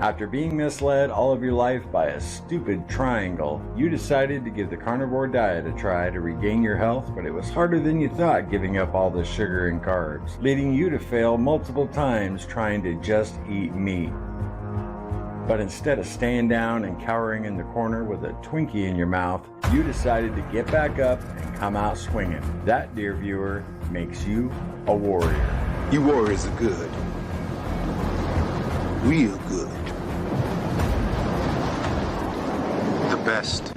After being misled all of your life by a stupid triangle, you decided to give the Carnivore Diet a try to regain your health, but it was harder than you thought giving up all the sugar and carbs, leading you to fail multiple times trying to just eat meat. But instead of staying down and cowering in the corner with a Twinkie in your mouth, you decided to get back up and come out swinging. That, dear viewer, makes you a warrior. You warriors are good. Real good. The best.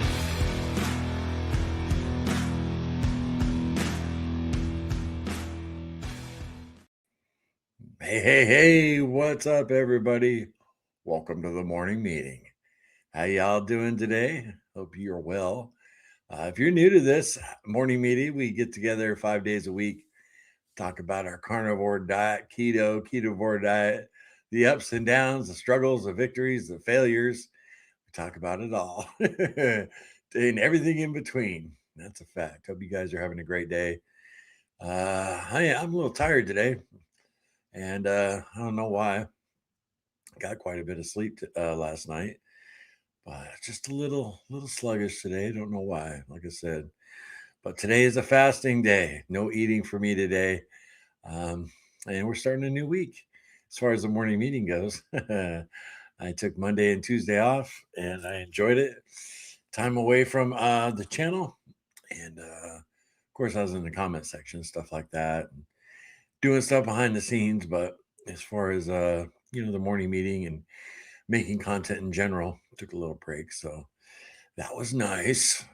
Hey, what's up, everybody? Welcome to the morning meeting. How y'all doing today? Hope you're well. If you're new to this morning meeting, we get together 5 days a week, talk about our carnivore diet, Ketovore diet, the ups and downs, the struggles, the victories, the failures. We talk about it all and everything in between. That's a fact. Hope you guys are having a great day. I'm a little tired today, and I don't know why. Got quite a bit of sleep last night, but just a little sluggish today. Don't know why, like I said. But today is a fasting day. No eating for me today. And we're starting a new week as far as the morning meeting goes. I took Monday and Tuesday off, and I enjoyed it. Time away from the channel. And, of course, I was in the comment section, stuff like that, and doing stuff behind the scenes. But as far as, the morning meeting and making content in general, took a little break. So that was nice.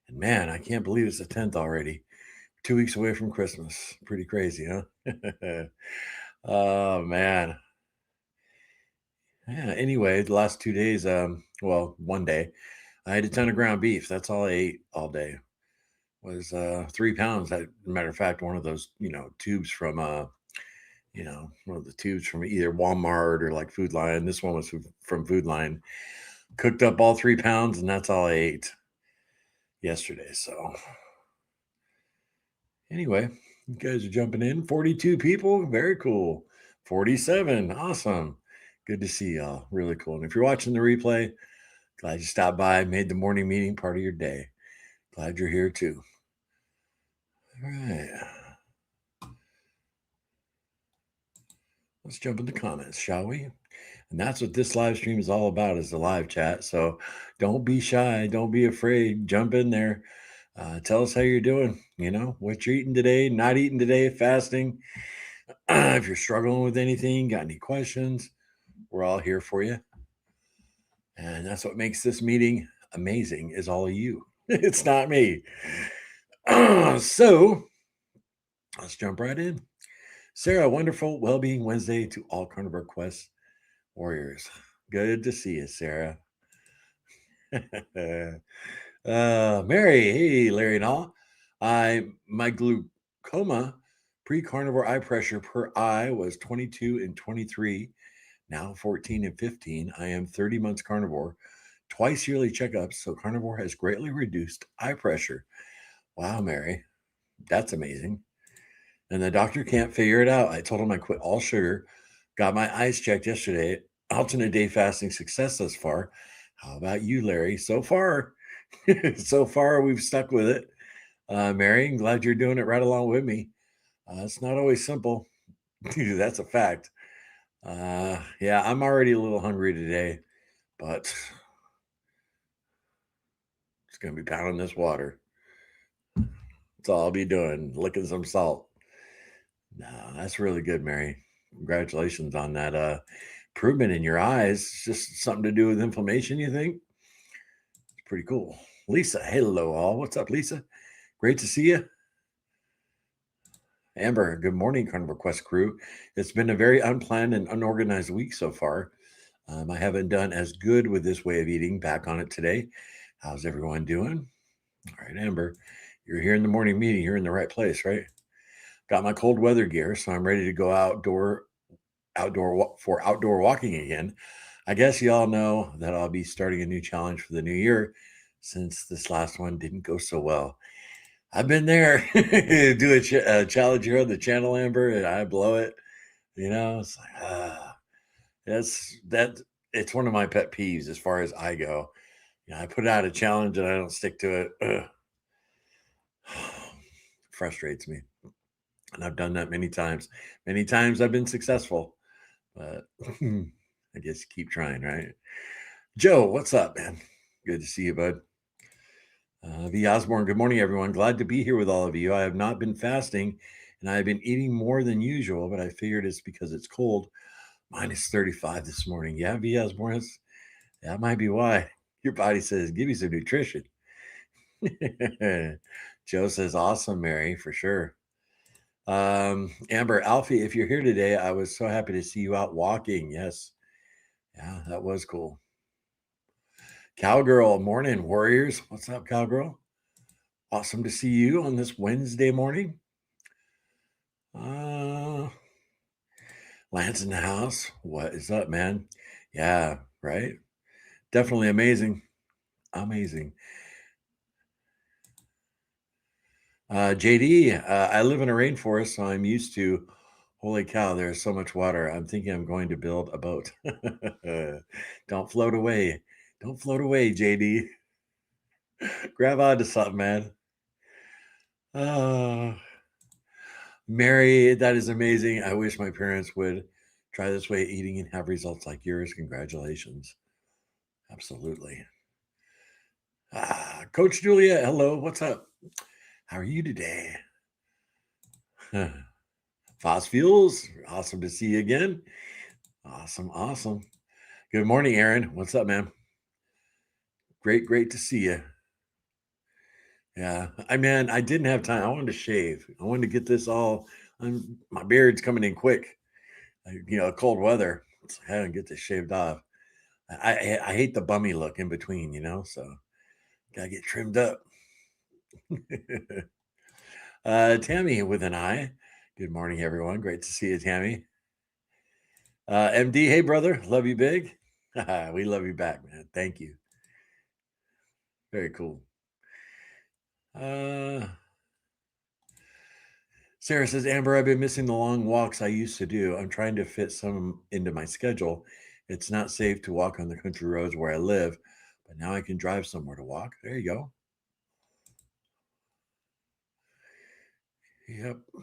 And, man, I can't believe it's the 10th already. 2 weeks away from Christmas. Pretty crazy, huh? Oh, man. Yeah, anyway, the last 2 days, 1 day, I had a ton of ground beef. That's all I ate all day. Was 3 pounds. Matter of fact, one of those, tubes from, one of the tubes from either Walmart or like Food Line. This one was from Food Line. Cooked up all 3 pounds, and that's all I ate yesterday. So anyway, you guys are jumping in. 42 people. Very cool. 47. Awesome. Good to see y'all. Really cool. And if you're watching the replay, glad you stopped by, made the morning meeting part of your day. Glad you're here too. All right. Let's jump into comments, shall we? And that's what this live stream is all about, is the live chat. So don't be shy. Don't be afraid. Jump in there. Tell us how you're doing. What you're eating today, not eating today, fasting. If you're struggling with anything, got any questions, we're all here for you. And that's what makes this meeting amazing, is all of you. It's not me. So let's jump right in. Sarah, wonderful Wellbeing Wednesday to all Carnivore Quest warriors. Good to see you, Sarah. Mary, hey, Larry and all. My glaucoma pre-carnivore eye pressure per eye was 22 and 23, now 14 and 15. I am 30 months carnivore, twice yearly checkups, so carnivore has greatly reduced eye pressure. Wow, Mary, that's amazing. And the doctor can't figure it out. I told him I quit all sugar, got my eyes checked yesterday. Alternate day fasting success thus far. How about you, Larry? So far, we've stuck with it. Mary, I'm glad you're doing it right along with me. It's not always simple. That's a fact. Yeah, I'm already a little hungry today, but it's going to be pounding this water. That's all I'll be doing, licking some salt. No, that's really good, Mary. Congratulations on that improvement in your eyes. Just something to do with inflammation, you think? It's pretty cool. Lisa, hello all. What's up, Lisa? Great to see you. Amber, good morning, Carnivore Quest crew. It's been a very unplanned and unorganized week so far. I haven't done as good with this way of eating. Back on it today. How's everyone doing? All right, Amber, you're here in the morning meeting. You're in the right place, right? Got my cold weather gear, so I'm ready to go outdoor walking again. I guess y'all know that I'll be starting a new challenge for the new year, since this last one didn't go so well. I've been there. Do a challenge here on the channel, Amber, and I blow it. It's like, that it's one of my pet peeves as far as I go. I put out a challenge and I don't stick to it. Ugh. Frustrates me. And I've done that many times. Many times I've been successful, but I guess keep trying, right? Joe, what's up, man? Good to see you, bud. V. Osborne, good morning, everyone. Glad to be here with all of you. I have not been fasting and I have been eating more than usual, but I figured it's because it's cold. Minus 35 this morning. Yeah, V. Osborne, that might be why. Your body says, give me some nutrition. Joe says, awesome, Mary, for sure. Amber, Alfie, if you're here today, I was so happy to see you out walking. Yes. Yeah, that was cool. Cowgirl, morning, warriors. What's up, Cowgirl? Awesome to see you on this Wednesday morning. Lance in the house. What is up, man? Yeah, right. Definitely amazing. Amazing. JD, I live in a rainforest, so I'm used to, holy cow, there's so much water. I'm thinking I'm going to build a boat. Don't float away. Don't float away, JD. Grab onto something, man. Uh, Mary, that is amazing. I wish my parents would try this way of eating and have results like yours. Congratulations. Absolutely. Coach Julia, hello. What's up? How are you today? Fuels, awesome to see you again. Awesome, awesome. Good morning, Aaron. What's up, man? Great to see you. Yeah, I didn't have time. I wanted to shave. I wanted to get this all. My beard's coming in quick. Cold weather. So I had to get this shaved off. I hate the bummy look in between. So gotta get trimmed up. Tammy with an eye. Good morning, everyone. Great to see you, Tammy. MD, hey brother, love you big. We love you back, man. Thank you. Very cool. Sarah says, Amber, I've been missing the long walks I used to do. I'm trying to fit some into my schedule. It's not safe to walk on the country roads where I live, but now I can drive somewhere to walk. There you go. Yep. I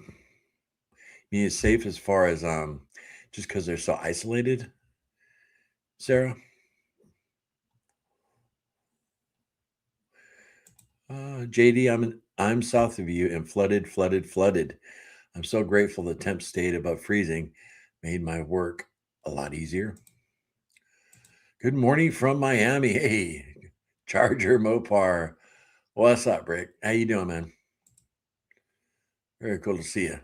mean, it's safe as far as just because they're so isolated, Sarah. JD, I'm south of you and flooded. I'm so grateful the temp stayed above freezing, made my work a lot easier. Good morning from Miami. Hey, Charger Mopar. What's up, Rick? How you doing, man? Very cool to see you.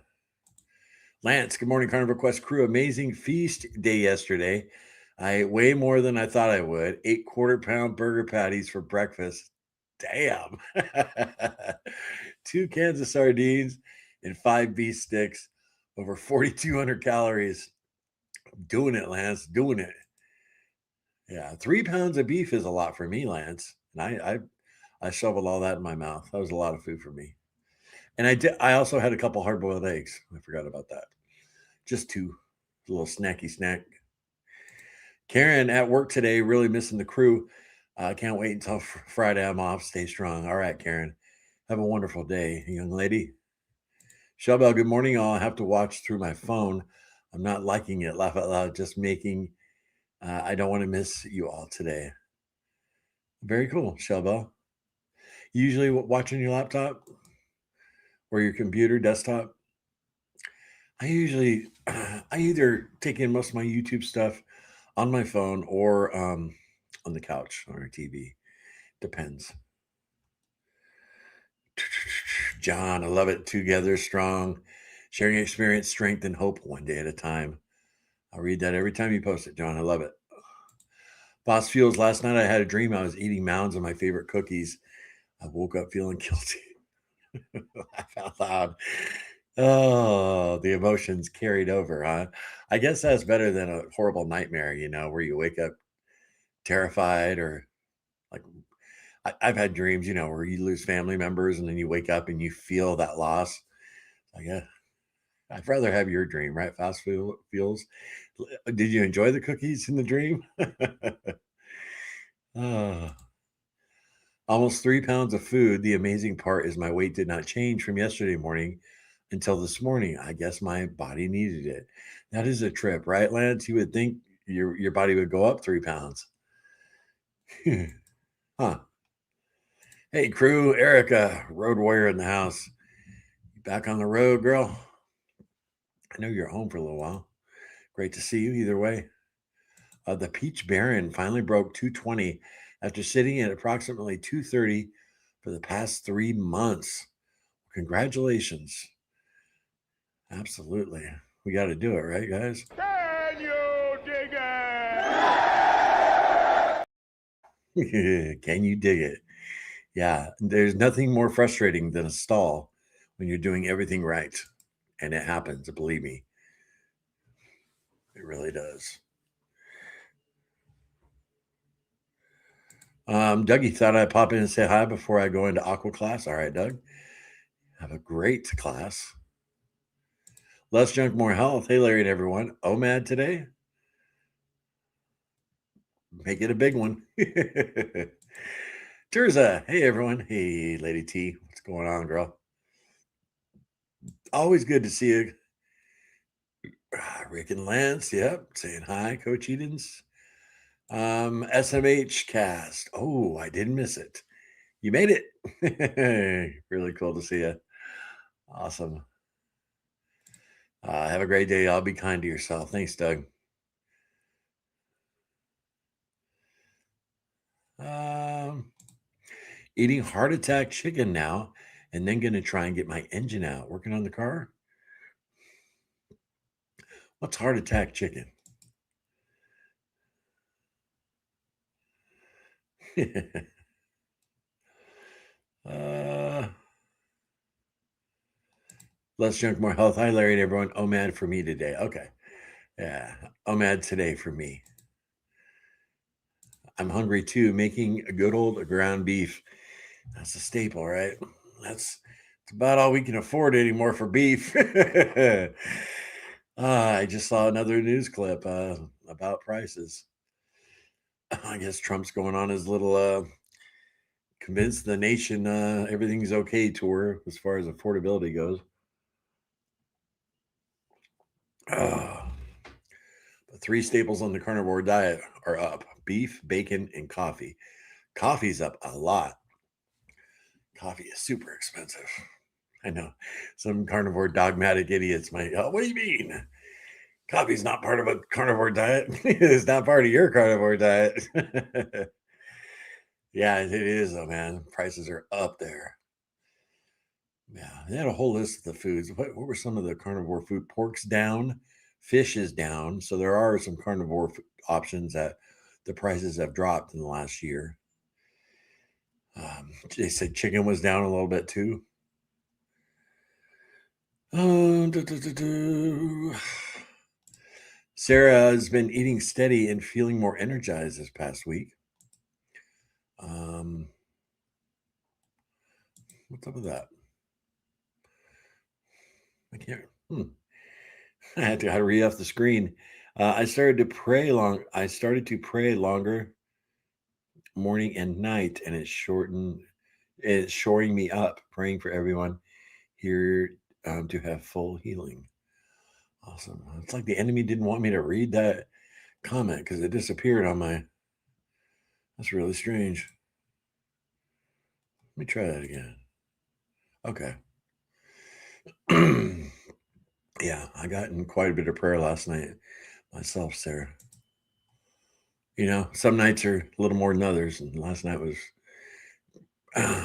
Lance, good morning, Carnivore Quest crew. Amazing feast day yesterday. I ate way more than I thought I would. 8 quarter-pound burger patties for breakfast. Damn. 2 cans of sardines and 5 beef sticks. Over 4,200 calories. Doing it, Lance. Doing it. Yeah, 3 pounds of beef is a lot for me, Lance. And I shoveled all that in my mouth. That was a lot of food for me. And I also had a couple hard-boiled eggs. I forgot about that. Just 2. A little snacky snack. Karen at work today, really missing the crew. Can't wait until Friday. I'm off. Stay strong. All right, Karen. Have a wonderful day, young lady. Shelbel, good morning. I'll have to watch through my phone. I'm not liking it. Laugh out loud. Just making. I don't want to miss you all today. Very cool, Shelbel. Usually watching your laptop or your computer, desktop. I either take in most of my YouTube stuff on my phone or on the couch on our TV. Depends. John, I love it. Together strong, sharing experience, strength, and hope one day at a time. I'll read that every time you post it, John. I love it. Boss Fuels, last night I had a dream I was eating mounds of my favorite cookies. I woke up feeling guilty. Laugh out loud. Oh, the emotions carried over, huh? I guess that's better than a horrible nightmare, where you wake up terrified or like I've had dreams, where you lose family members and then you wake up and you feel that loss. I guess I'd rather have your dream, right? Fast food fuels. Did you enjoy the cookies in the dream? Ah, almost 3 pounds of food. The amazing part is my weight did not change from yesterday morning until this morning. I guess my body needed it. That is a trip, right, Lance? You would think your body would go up 3 pounds. Huh. Hey, crew, Erica, road warrior in the house. You back on the road, girl? I know you're home for a little while. Great to see you either way. The Peach Baron finally broke 220 after sitting at approximately 230 for the past 3 months. Congratulations. Absolutely. We got to do it, right, guys? Can you dig it? Can you dig it? Yeah, there's nothing more frustrating than a stall when you're doing everything right. And it happens, believe me. It really does. Dougie thought I'd pop in and say hi before I go into aqua class. All right, Doug. Have a great class. Less junk, more health. Hey, Larry and everyone. OMAD today? Make it a big one. Terza. Hey, everyone. Hey, Lady T. What's going on, girl? Always good to see you. Rick and Lance. Yep. Saying hi, Coach Edens. SMH cast. Oh, I didn't miss it. You made it. Really cool to see you. Awesome. Have a great day. I'll be kind to yourself. Thanks, Doug. Eating heart attack chicken now, and then going to try and get my engine out. Working on the car. What's heart attack chicken? uh, Less junk, more health. Hi, Larry and everyone. OMAD for me today. Okay. Yeah. OMAD today for me. I'm hungry too. Making a good old ground beef. That's a staple, right? That's about all we can afford anymore for beef. I just saw another news clip about prices. I guess Trump's going on his little convince the nation everything's okay tour as far as affordability goes. The 3 staples on the carnivore diet are up: beef, bacon, and coffee. Coffee's up a lot. Coffee is super expensive. I know some carnivore dogmatic idiots might, oh, what do you mean? Coffee's not part of a carnivore diet. It's not part of your carnivore diet. Yeah, it is though, man. Prices are up there. Yeah, they had a whole list of the foods. What were some of the carnivore food? Pork's down, fish is down. So there are some carnivore options that the prices have dropped in the last year. They said chicken was down a little bit too. Sarah has been eating steady and feeling more energized this past week. What's up with that? I can't. I had to read off the screen. I started to pray longer morning and night, and it's shoring me up. Praying for everyone here to have full healing. Awesome. It's like the enemy didn't want me to read that comment because it disappeared on my. That's really strange. Let me try that again. Okay. Yeah, I got in quite a bit of prayer last night myself, Sarah. You know, some nights are a little more than others, and last night was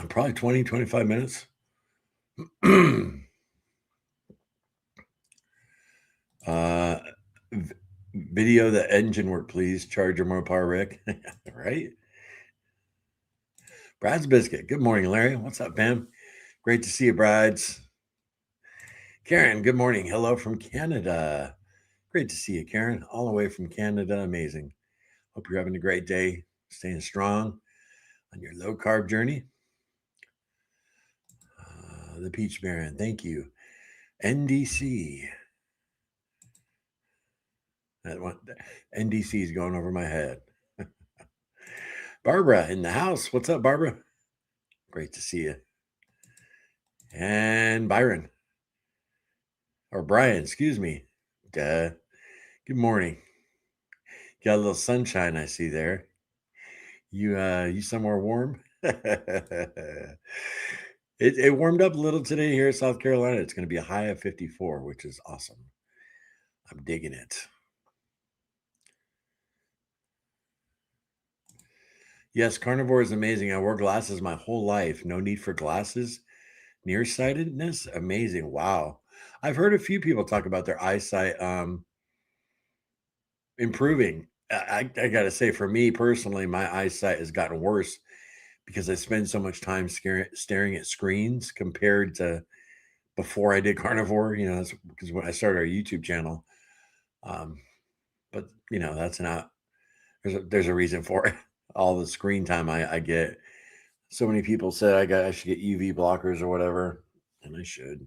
probably 20, 25 minutes. Video the engine work, please. Charger more power, Rick. Right? Brad's Biscuit. Good morning, Larry. What's up, Pam? Great to see you, Brides. Karen, good morning. Hello from Canada. Great to see you, Karen. All the way from Canada. Amazing. Hope you're having a great day, staying strong on your low carb journey. The Peach Baron, thank you. NDC. That one, NDC is going over my head. Barbara in the house. What's up, Barbara? Great to see you. And Byron. Or Brian, excuse me. Duh. Good morning. Got a little sunshine I see there. You somewhere warm? it warmed up a little today here in South Carolina. It's going to be a high of 54, which is awesome. I'm digging it. Yes, carnivore is amazing. I wore glasses my whole life. No need for glasses. Nearsightedness, amazing. Wow. I've heard a few people talk about their eyesight improving. I got to say, for me personally, my eyesight has gotten worse because I spend so much time staring at screens compared to before I did carnivore. That's because when I started our YouTube channel. But that's not. There's a reason for it. All the screen time I get. So many people said I should get UV blockers or whatever, and I should.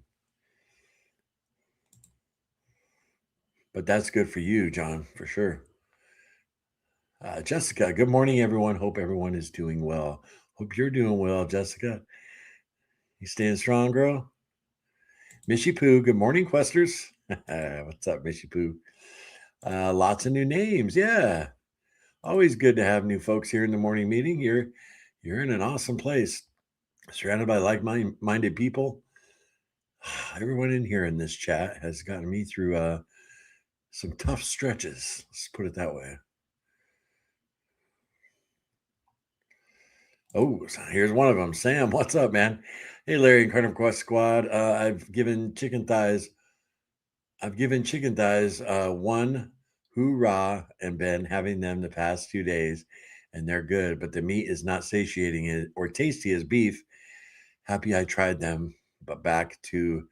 But that's good for you, John, for sure. Jessica, good morning, everyone. Hope everyone is doing well. Hope you're doing well, Jessica. You staying strong, girl? Mishy Poo, good morning, Questers. What's up, Mishy Poo? Lots of new names. Yeah. Always good to have new folks here in the morning meeting. You're in an awesome place, surrounded by like-minded people. Everyone in here in this chat has gotten me through some tough stretches. Let's put it that way. Oh, here's one of them. Sam, what's up, man? Hey, Larry and Carnivore Quest Squad. I've given chicken thighs one hoorah and been having them the past 2 days, and they're good, but the meat is not satiating or tasty as beef. Happy I tried them, but back to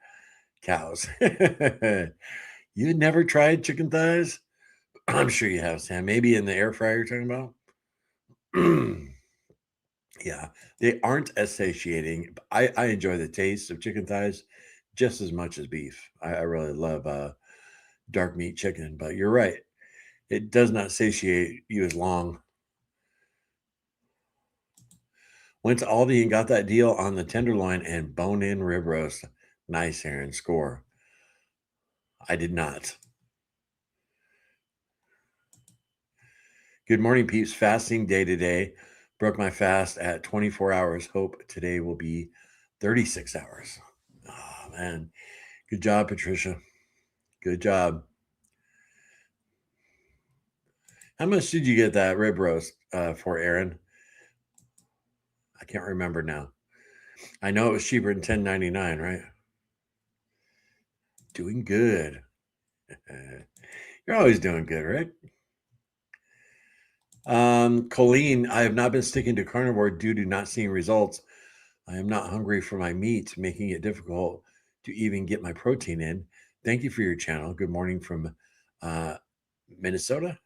cows. You had never tried chicken thighs? I'm sure you have, Sam. Maybe in the air fryer you're talking about? Yeah, they aren't as satiating. I enjoy the taste of chicken thighs just as much as beef. I really love dark meat chicken, but you're right. It does not satiate you as long. Went to Aldi and got that deal on the tenderloin and bone-in rib roast. Nice, Aaron. Score. I did not. Good morning, peeps. Fasting day today. Broke my fast at 24 hours. Hope today will be 36 hours. Oh, man. Good job, Patricia. Good job. How much did you get that rib roast for, Aaron? I can't remember now. I know it was cheaper than $10.99, right? Doing good. You're always doing good, right? Colleen, I have not been sticking to carnivore due to not seeing results. I am not hungry for my meat, making it difficult to even get my protein in. Thank you for your channel. Good morning from Minnesota.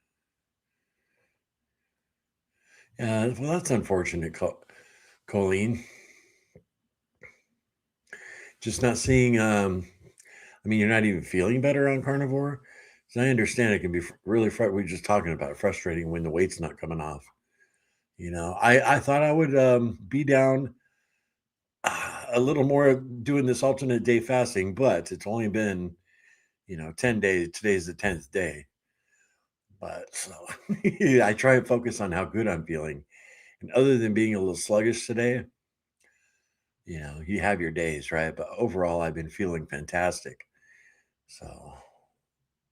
Well, that's unfortunate, Colleen. Just not seeing. You're not even feeling better on carnivore. So I understand it can be really we were just talking about frustrating when the weight's not coming off. I thought I would be down a little more doing this alternate day fasting, but it's only been 10 days. Today's the 10th day. But so I try and focus on how good I'm feeling. And other than being a little sluggish today, you have your days, right? But overall, I've been feeling fantastic. So,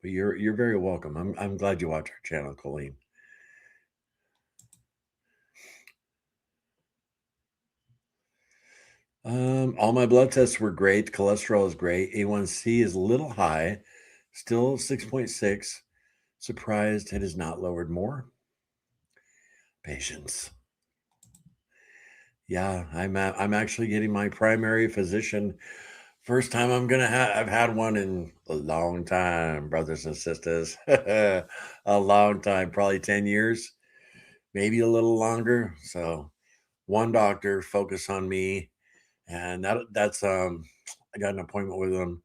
but you're very welcome. I'm glad you watch our channel, Colleen. All my blood tests were great. Cholesterol is great. A1C is a little high, still 6.6. Surprised it has not lowered more. Patience. Yeah, I'm actually getting my primary physician. First time I've had one in a long time, brothers and sisters. A long time, probably 10 years, maybe a little longer. So one doctor focus on me, and that's I got an appointment with him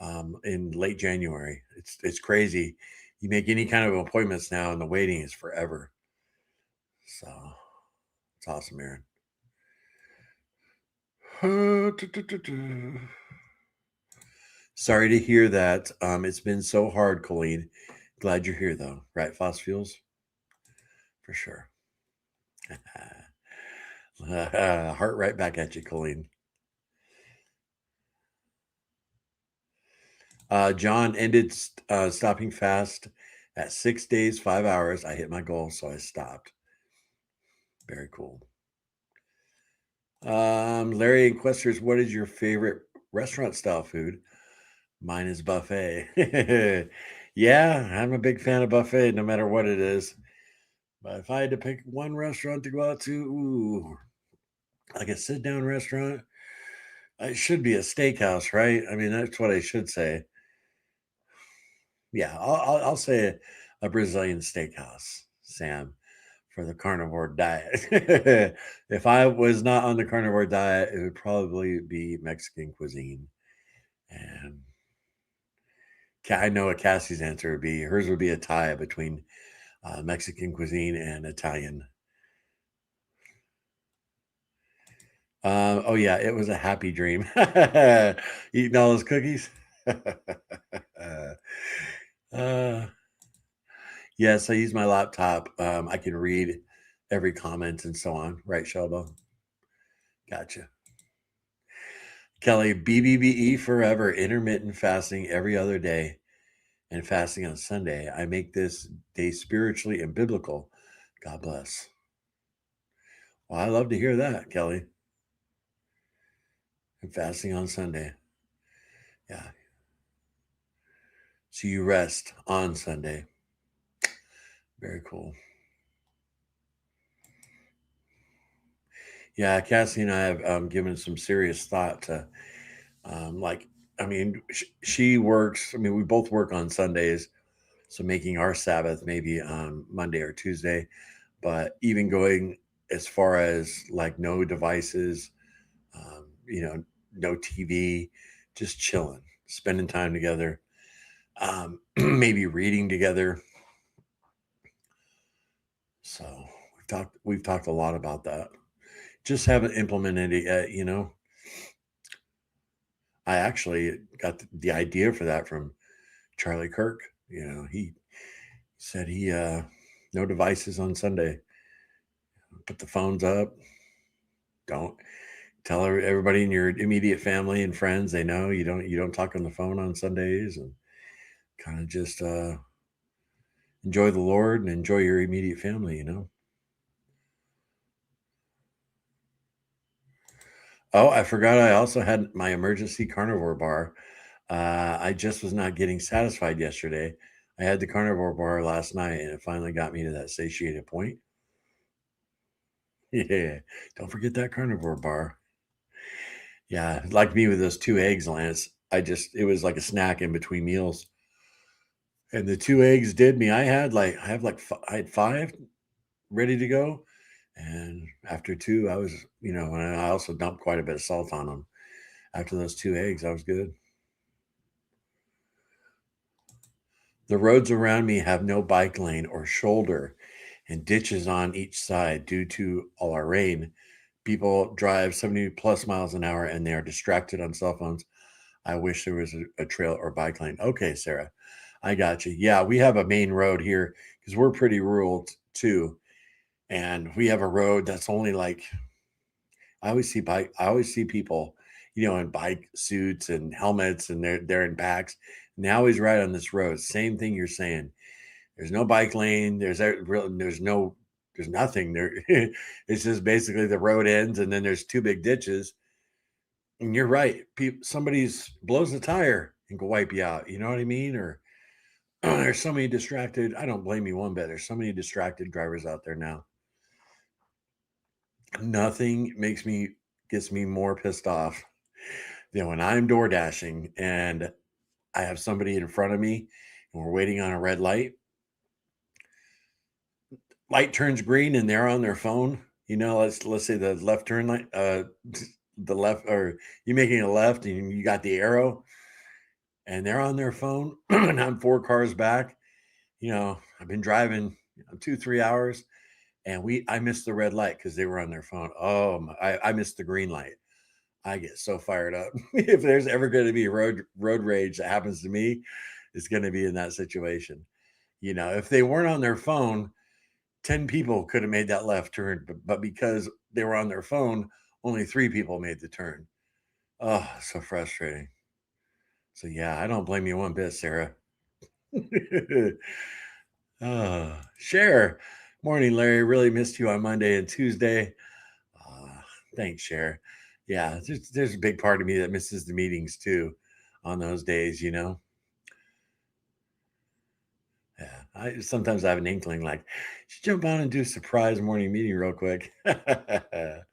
in late January. It's crazy. You make any kind of appointments now, and the waiting is forever. So it's awesome, Aaron. Sorry to hear that. It's been so hard, Colleen. Glad you're here, though. Right, Foss Fuels? For sure. Heart right back at you, Colleen. John ended stopping fast at 6 days, 5 hours. I hit my goal, so I stopped. Very cool. Larry and Questers, what is your favorite restaurant style food? Mine is buffet. Yeah, I'm a big fan of buffet, no matter what it is. But if I had to pick one restaurant to go out to, ooh, like a sit down restaurant, it should be a steakhouse, right? I mean, that's what I should say. Yeah, I'll say a Brazilian steakhouse, Sam, for the carnivore diet. If I was not on the carnivore diet, it would probably be Mexican cuisine. And I know what Cassie's answer would be. Hers would be a tie between Mexican cuisine and Italian. Oh yeah, it was a happy dream. Eating all those cookies. uh, yes, I use my laptop. I can read every comment and so on. Right, Shelbo? Gotcha. Kelly, BBBE forever, intermittent fasting every other day and fasting on Sunday. I make this day spiritually and biblical. God bless. Well, I love to hear that, Kelly. And fasting on Sunday. Yeah. So you rest on Sunday. Very cool. Yeah, Cassie and I have given some serious thought to, like, I mean, she works. I mean, we both work on Sundays, so making our Sabbath maybe on Monday or Tuesday, but even going as far as like no devices, no TV, just chilling, spending time together, maybe reading together. So we've talked a lot about that. Just haven't implemented it yet. I actually got the idea for that from Charlie Kirk. He said he no devices on Sunday. Put the phones up. Don't tell everybody in your immediate family and friends they know you don't talk on the phone on Sundays, and kind of just enjoy the Lord and enjoy your immediate family. Oh, I forgot I also had my emergency carnivore bar. I just was not getting satisfied yesterday. I had the carnivore bar last night, and it finally got me to that satiated point. Yeah, don't forget that carnivore bar. Yeah, like me with those 2 eggs, Lance. It was like a snack in between meals, and the 2 eggs did me. I had 5 ready to go, and after 2, I was, and I also dumped quite a bit of salt on them. After those 2 eggs, I was good. The roads around me have no bike lane or shoulder and ditches on each side due to all our rain. People drive 70 plus miles an hour and they are distracted on cell phones. I wish there was a trail or bike lane. Okay, Sarah, I got you. Yeah, we have a main road here because we're pretty rural too. And we have a road that's only like, I always see people, in bike suits and helmets, and they're in packs. Now he's right on this road. Same thing you're saying. There's no bike lane. There's nothing there. It's just basically the road ends, and then there's 2 big ditches. And you're right. Somebody's blows a tire and can wipe you out. You know what I mean? Or there's so many distracted. I don't blame you one bit. There's so many distracted drivers out there now. Nothing gets me more pissed off than when I'm door dashing and I have somebody in front of me and we're waiting on a red light. Light turns green and they're on their phone. Let's say the left turn light, the left, or you making a left and you got the arrow, and they're on their phone, and I'm 4 cars back. I've been driving 2, 3 hours, and I missed the red light because they were on their phone. Oh, I missed the green light. I get so fired up. If there's ever going to be road rage that happens to me, it's going to be in that situation. If they weren't on their phone, 10 people could have made that left turn, but because they were on their phone, only 3 people made the turn. Oh, so frustrating. So yeah, I don't blame you one bit, Sarah. Cher. Morning, Larry. Really missed you on Monday and Tuesday. Uh, Thanks, Cher. Yeah, there's a big part of me that misses the meetings too on those days, Yeah, sometimes I have an inkling like, just jump on and do a surprise morning meeting real quick. But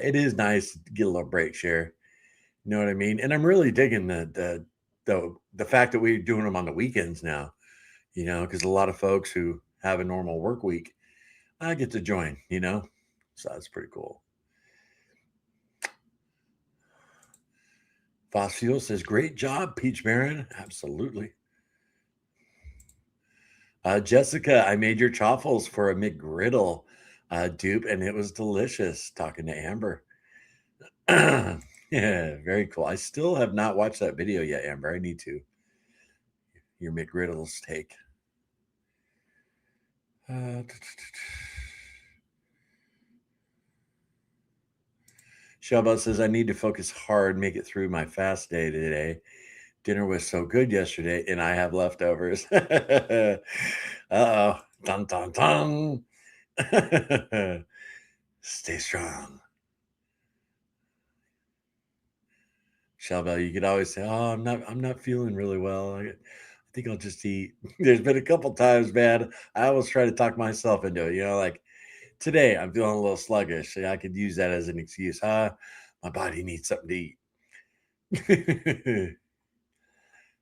it is nice to get a little break, Cher. You know what I mean? And I'm really digging the fact that we're doing them on the weekends now, because a lot of folks who have a normal work week, I get to join. So that's pretty cool. Fossil says, great job, Peach Baron. Absolutely. Jessica, I made your chaffles for a McGriddle dupe, and it was delicious. Talking to Amber. Yeah, very cool. I still have not watched that video yet, Amber. I need to. Your McGriddle steak. Shelba says, I need to focus hard, make it through my fast day today. Dinner was so good yesterday, and I have leftovers. Uh-oh. Dun, dun, dun. Stay strong. Shelba, you could always say, oh, I'm not feeling really well. I think I'll just eat. There's been a couple times, man. I always try to talk myself into it. Like today, I'm feeling a little sluggish. So I could use that as an excuse. My body needs something to eat.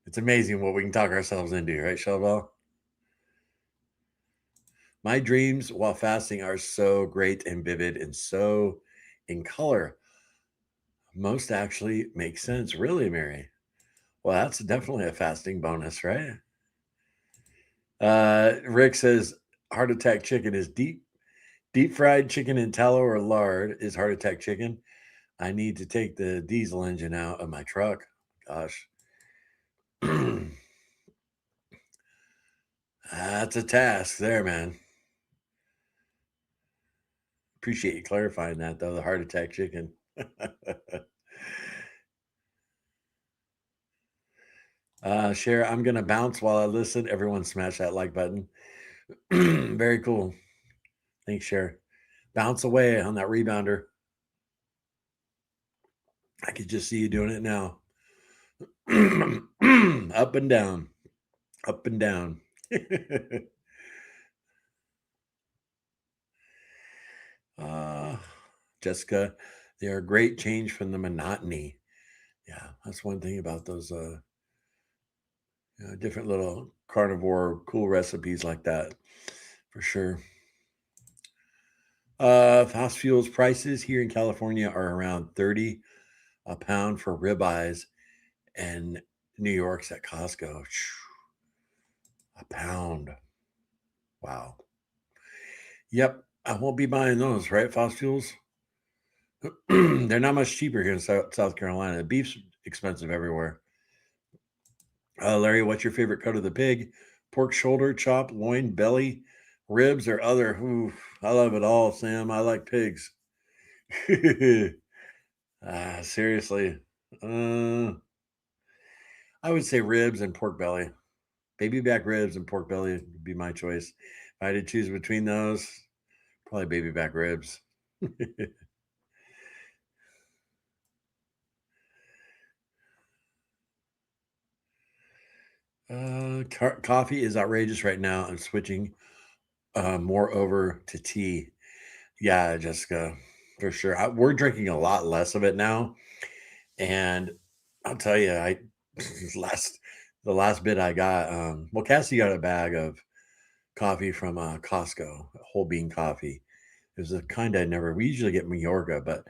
It's amazing what we can talk ourselves into, right, Shelba? My dreams while fasting are so great and vivid and so in color. Most actually make sense. Really, Mary? Well, that's definitely a fasting bonus, right? Rick says heart attack chicken is deep fried chicken in tallow or lard is heart attack chicken. I need to take the diesel engine out of my truck. Gosh. That's a task there, man. Appreciate you clarifying that, though. The heart attack chicken. Share, I'm going to bounce while I listen. Everyone smash that like button. Very cool. Thanks, Share. Bounce away on that rebounder. I could just see you doing it now. Up and down. Up and down. Jessica, they are a great change from the monotony. Yeah, that's one thing about those different little carnivore cool recipes like that, for sure. Fast fuels prices here in California are around 30 a pound for ribeyes, and New York's at Costco. A pound. Wow. Yep, I won't be buying those, right? Fast fuels. They're not much cheaper here in South Carolina. The beef's expensive everywhere. Larry, what's your favorite cut of the pig? Pork shoulder, chop, loin, belly, ribs, or other? Ooh, I love it all, Sam. I like pigs. Seriously. I would say ribs and pork belly. Baby back ribs and pork belly would be my choice. If I had to choose between those, probably baby back ribs. Coffee is outrageous right now. I'm switching more over to tea. Yeah, Jessica, for sure. We're drinking a lot less of it now, and I'll tell you, I last the last bit I got. Well, Cassie got a bag of coffee from Costco, whole bean coffee. It was a kind I never. We usually get Mayorga, but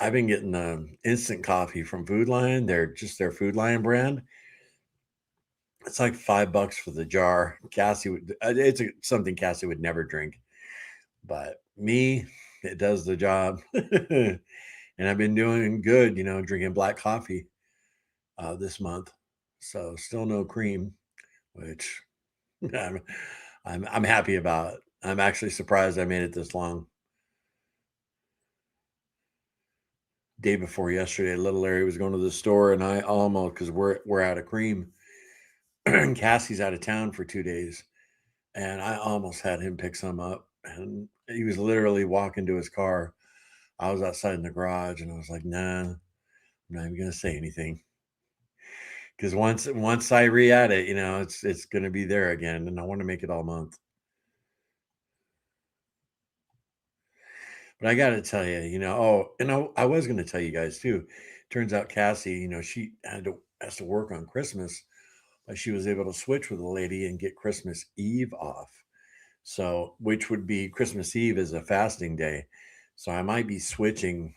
I've been getting instant coffee from Food Lion. They're just their Food Lion brand. It's like $5 for the jar. Cassie would, something Cassie would never drink, but me, it does the job. And I've been doing good, drinking black coffee this month. So still no cream, which I'm, I'm happy about. I'm actually surprised I made it this long. Day before yesterday, little Larry was going to the store, and I almost, because we're out of cream. Cassie's out of town for 2 days, and I almost had him pick some up. And he was literally walking to his car. I was outside in the garage, and I was like, "Nah, I'm not even gonna say anything." Because once I re-add it, it's gonna be there again, and I want to make it all month. But I got to tell you, and I was going to tell you guys too. Turns out Cassie, she has to work on Christmas, but she was able to switch with a lady and get Christmas Eve off. So, which would be Christmas Eve is a fasting day. So I might be switching.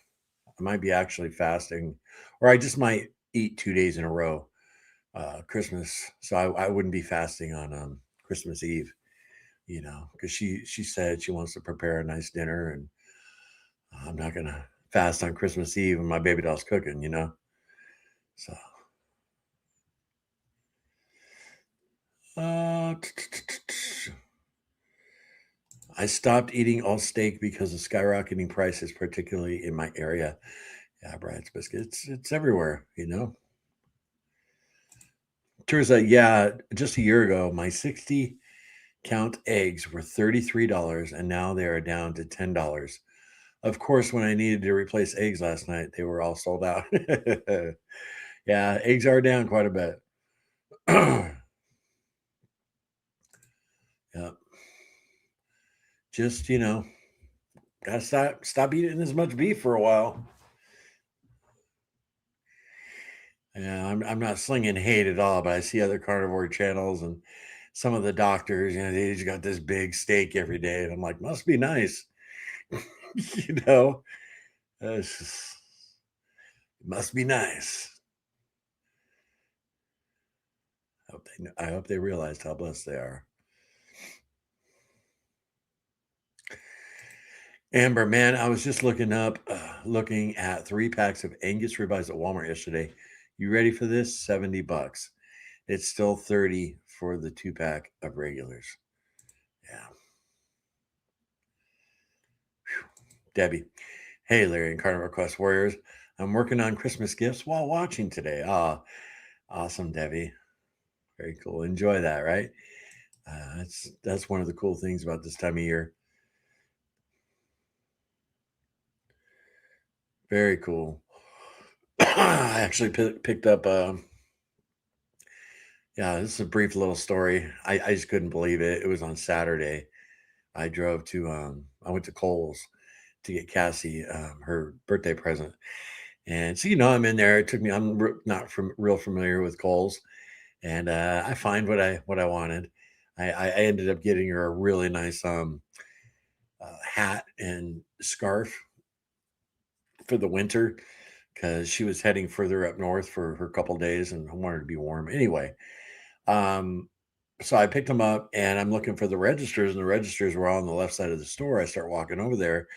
I might be actually fasting, or I just might eat 2 days in a row, Christmas. So I wouldn't be fasting on Christmas Eve, because she said she wants to prepare a nice dinner, and I'm not gonna fast on Christmas Eve when my baby doll's cooking. So uh, I stopped eating all steak because of skyrocketing prices, particularly in my area. Yeah, Brian's biscuits. It's everywhere. Turns out, yeah, just a year ago, my 60 count eggs were $33, and now they are down to $10. Of course, when I needed to replace eggs last night, they were all sold out. Yeah, eggs are down quite a bit. Yeah, just gotta stop eating as much beef for a while. Yeah, I'm not slinging hate at all, but I see other carnivore channels and some of the doctors, they just got this big steak every day, and I'm like, must be nice, you know. It's just, must be nice. I hope they realized how blessed they are. Amber, man, I was just looking at 3 packs of Angus ribeyes at Walmart yesterday. You ready for this? $70. It's still 30 for the 2 pack of regulars. Yeah. Whew. Debbie. Hey, Larry and Carnivore Quest Warriors. I'm working on Christmas gifts while watching today. Ah, awesome, Debbie. Very cool. Enjoy that, right? That's one of the cool things about this time of year. Very cool. I actually picked up. Yeah, this is a brief little story. I just couldn't believe it. It was on Saturday. I went to Kohl's to get Cassie her birthday present. And so, I'm in there. It took me, not real familiar with Kohl's. And I find what I wanted. I ended up getting her a really nice hat and scarf for the winter because she was heading further up north for her couple days and I wanted her to be warm. Anyway, um, so I picked them up and I'm looking for the registers, and the registers were all on the left side of the store. I start walking over there,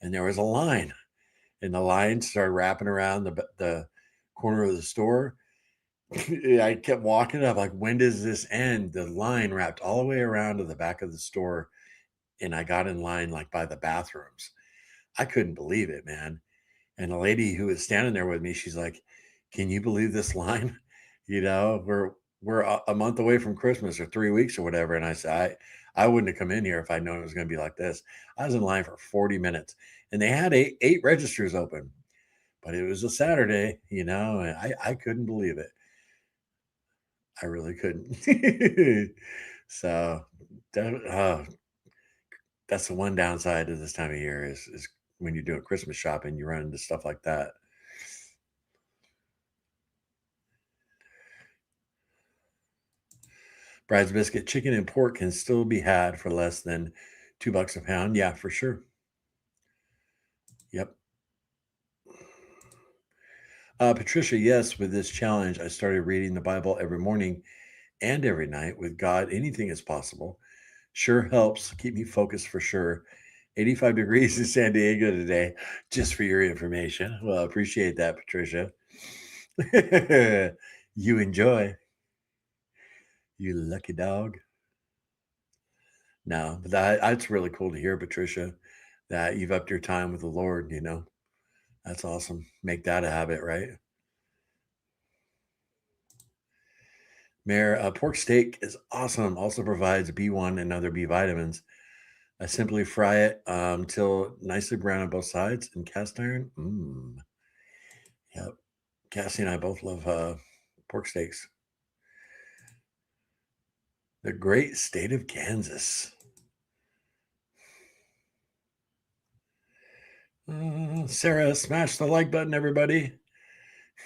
and there was a line, and the line started wrapping around the corner of the store. I kept walking up, like, when does this end? The line wrapped all the way around to the back of the store, and I got in line like by the bathrooms. I couldn't believe it, man. And the lady who was standing there with me, she's like, "Can you believe this line? We're a month away from Christmas or 3 weeks or whatever." And I said, I wouldn't have come in here if I'd known it was going to be like this. I was in line for 40 minutes, and they had eight registers open, but it was a Saturday, and I couldn't believe it. I really couldn't. So that, that's the one downside of this time of year is when you're doing Christmas shopping, you run into stuff like that. Brad's biscuit, chicken and pork can still be had for less than $2 a pound. Yeah, for sure. Yep. Patricia, yes, with this challenge, I started reading the Bible every morning and every night. With God, anything is possible. Sure helps keep me focused for sure. 85 degrees in San Diego today, just for your information. Well, I appreciate that, Patricia. You enjoy, you lucky dog. No, but that's really cool to hear, Patricia, that you've upped your time with the Lord. That's awesome. Make that a habit, right? Mayor, pork steak is awesome. Also provides B1 and other B vitamins. I simply fry it till nicely brown on both sides in cast iron. Yep. Cassie and I both love pork steaks. The great state of Kansas. Sarah, smash the like button, everybody.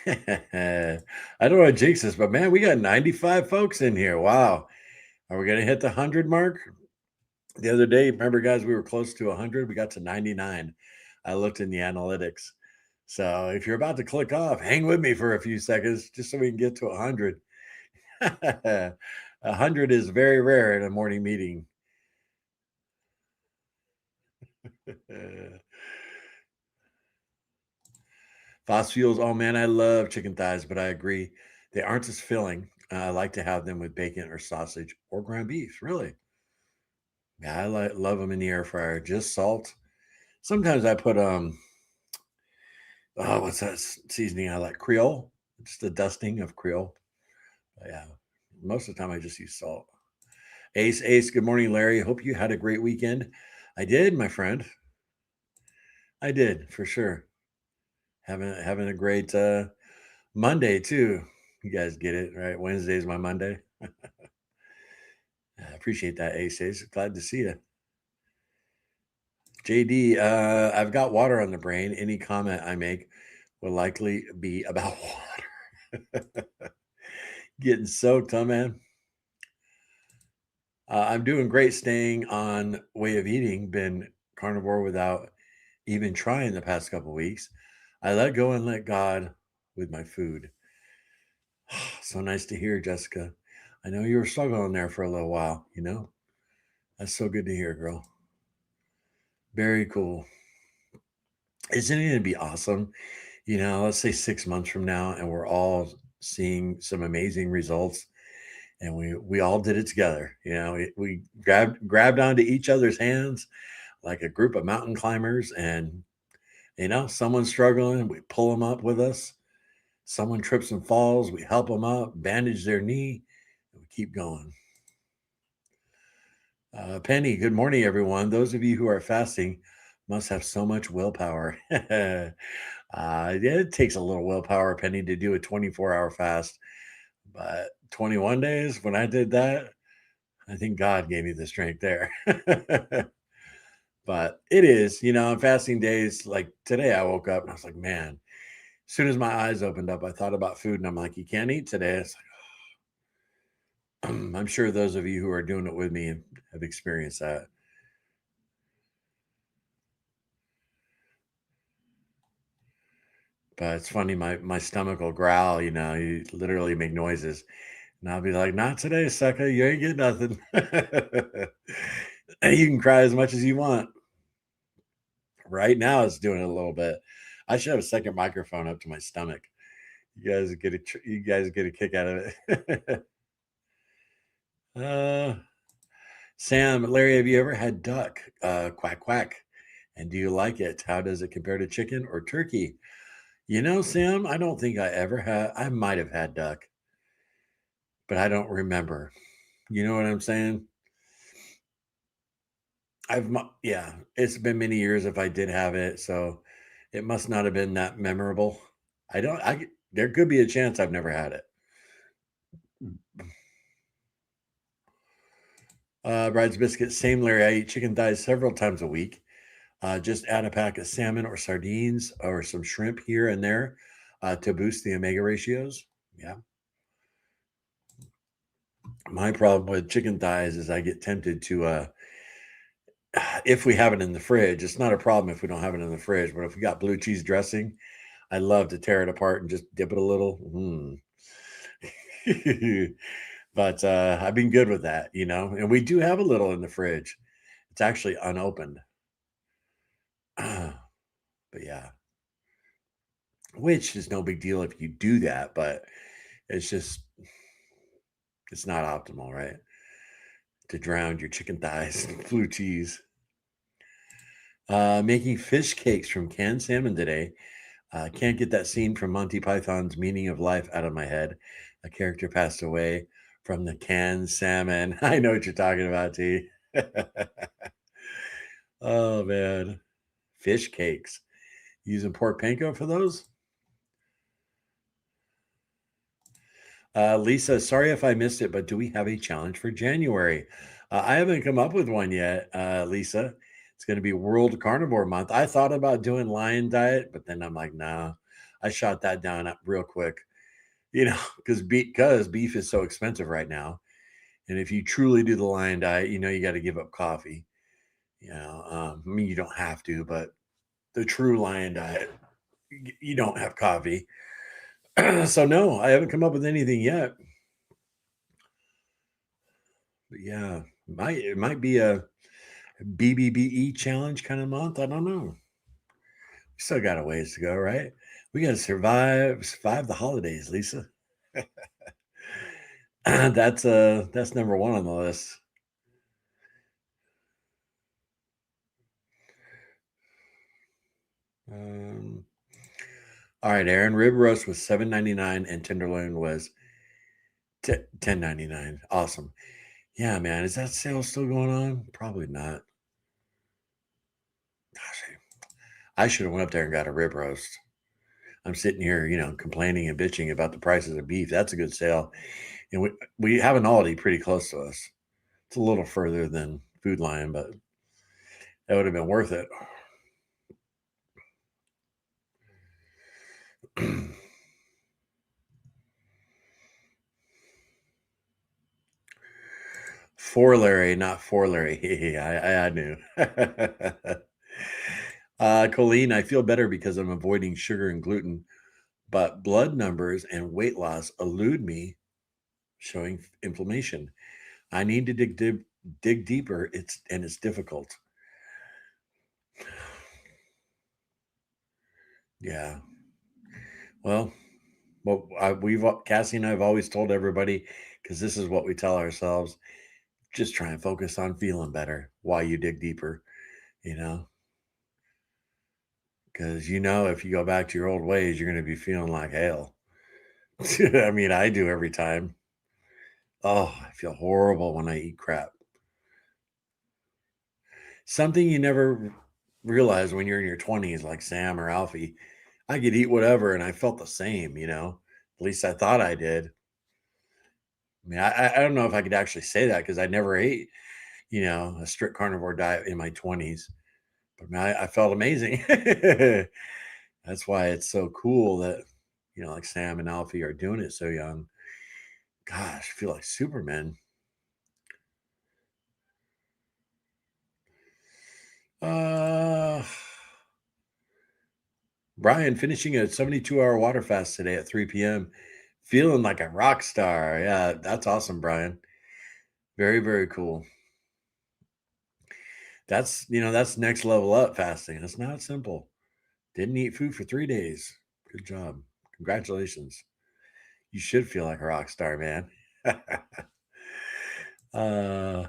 I don't want to jinx this, but man, we got 95 folks in here. Wow. Are we going to hit the 100 mark? The other day, remember, guys, we were close to 100. We got to 99. I looked in the analytics. So if you're about to click off, hang with me for a few seconds just so we can get to 100. 100 is very rare in a morning meeting. Fast fuels. Oh man, I love chicken thighs, but I agree they aren't as filling. I like to have them with bacon or sausage or ground beef. Really, yeah, love them in the air fryer. Just salt. Sometimes I put oh, what's that seasoning I like? Creole. Just a dusting of Creole. Yeah, most of the time I just use salt. Ace. Good morning, Larry. Hope you had a great weekend. I did, my friend. I did for sure. Having a great Monday too. You guys get it, right? Wednesday is my Monday. I appreciate that, Ace. Glad to see you. JD, I've got water on the brain. Any comment I make will likely be about water. Getting soaked, huh, man? I'm doing great staying on way of eating. Been carnivore without even trying the past couple weeks. I let go and let God with my food. So nice to hear, Jessica. I know you were struggling there for a little while. That's so good to hear, girl. Very cool. Isn't it going to be awesome? Let's say 6 months from now, and we're all seeing some amazing results, and we all did it together. We grabbed onto each other's hands like a group of mountain climbers, and someone's struggling, we pull them up with us. Someone trips and falls, we help them up, bandage their knee, and we keep going. Penny, good morning, everyone. Those of you who are fasting must have so much willpower. Yeah, it takes a little willpower, Penny, to do a 24-hour fast. But 21 days, when I did that, I think God gave me the strength there. But it is, on fasting days, like today, I woke up and I was like, man, as soon as my eyes opened up, I thought about food and I'm like, you can't eat today. It's like, I'm sure those of you who are doing it with me have experienced that. But it's funny, my stomach will growl, you literally make noises. And I'll be like, not today, sucker. You ain't get nothing. And you can cry as much as you want. Right now, it's doing it a little bit. I should have a second microphone up to my stomach. You guys get a kick out of it. Sam, Larry, have you ever had duck? Quack quack. And do you like it? How does it compare to chicken or turkey? Sam, I don't think I ever had. I might have had duck, but I don't remember. You know what I'm saying? Yeah, it's been many years if I did have it, so it must not have been that memorable. There could be a chance I've never had it. Bride's biscuit, same Larry. I eat chicken thighs several times a week. Just add a pack of salmon or sardines or some shrimp here and there to boost the omega ratios. Yeah. My problem with chicken thighs is I get tempted to if we have it in the fridge, it's not a problem if we don't have it in the fridge, but if we got blue cheese dressing, I love to tear it apart and just dip it a little. But I've been good with that, and we do have a little in the fridge. It's actually unopened. But yeah, which is no big deal if you do that, but it's not optimal, right? To drown your chicken thighs in blue cheese. Making fish cakes from canned salmon today. Can't get that scene from Monty Python's Meaning of Life out of my head. A character passed away from the canned salmon. I know what you're talking about, T. Oh, man. Fish cakes. Using pork panko for those? Lisa, sorry if I missed it, but do we have a challenge for January? I haven't come up with one yet, Lisa. It's going to be World Carnivore Month. I thought about doing Lion Diet, but then I'm like, nah. I shot that down real quick, because beef is so expensive right now. And if you truly do the Lion Diet, you got to give up coffee. I mean, you don't have to, but the true Lion Diet, you don't have coffee. So no, I haven't come up with anything yet. But yeah, it might be a BBBE challenge kind of month. I don't know. We still got a ways to go, right? We got to survive the holidays, Lisa. That's number one on the list. All right, Aaron. Rib roast was $7.99 and tenderloin was $10.99. Awesome. Yeah, man. Is that sale still going on? Probably not. Gosh, I should have went up there and got a rib roast. I'm sitting here, complaining and bitching about the prices of beef. That's a good sale. And we have an Aldi pretty close to us. It's a little further than Food Lion, but that would have been worth it. For Larry, not for Larry. I knew. Colleen, I feel better because I'm avoiding sugar and gluten, but blood numbers and weight loss elude me, showing inflammation. I need to dig deeper. It's difficult. Yeah. Well, Cassie and I have always told everybody, because this is what we tell ourselves: just try and focus on feeling better while you dig deeper. Because if you go back to your old ways, you're going to be feeling like hell. I mean, I do every time. Oh, I feel horrible when I eat crap. Something you never realize when you're in your 20s, like Sam or Alfie. I could eat whatever, and I felt the same. At least I thought I did. I mean, I don't know if I could actually say that because I never ate, a strict carnivore diet in my 20s. But man, I felt amazing. That's why it's so cool that, like Sam and Alfie are doing it so young. Gosh, I feel like Superman. Uh, Brian finishing a 72-hour water fast today at 3 p.m. Feeling like a rock star. Yeah, that's awesome, Brian. Very, very cool. That's next level up fasting. It's not simple. Didn't eat food for 3 days. Good job. Congratulations. You should feel like a rock star, man. uh,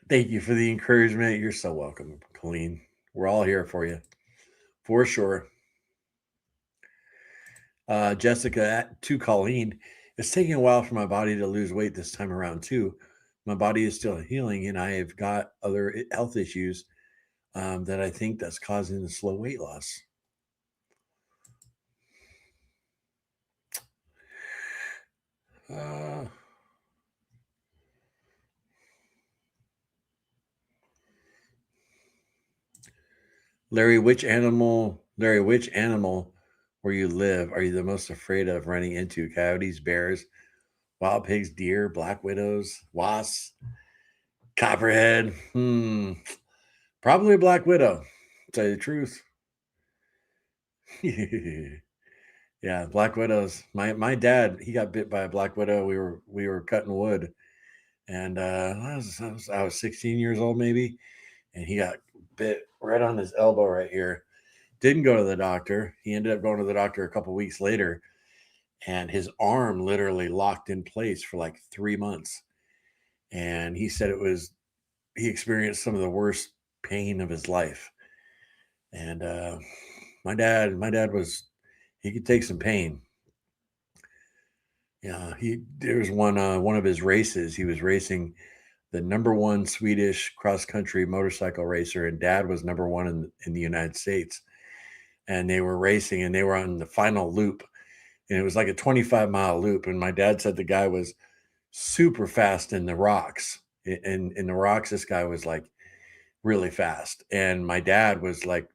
Thank you for the encouragement. You're so welcome, Colleen. We're all here for you, for sure. Jessica, to Colleen, it's taking a while for my body to lose weight this time around, too. My body is still healing, and I have got other health issues that I think that's causing the slow weight loss. Uh, Larry, which animal where you live are you the most afraid of running into? Coyotes, bears, wild pigs, deer, black widows, wasps, copperhead? Probably a black widow, to tell you the truth. Yeah, black widows. My dad, he got bit by a black widow. We were cutting wood, and I was 16 years old maybe, and he got bit right on his elbow right here. Didn't go to the doctor. He ended up going to the doctor a couple weeks later, and his arm literally locked in place for like 3 months. And he said he experienced some of the worst pain of his life. And my dad he could take some pain. Yeah, there was one of his races. He was racing the number one Swedish cross country motorcycle racer, and dad was number one in the United States. And they were racing, and they were on the final loop, and it was like a 25-mile loop. And my dad said the guy was super fast in the rocks. In the rocks, this guy was like really fast, and my dad was like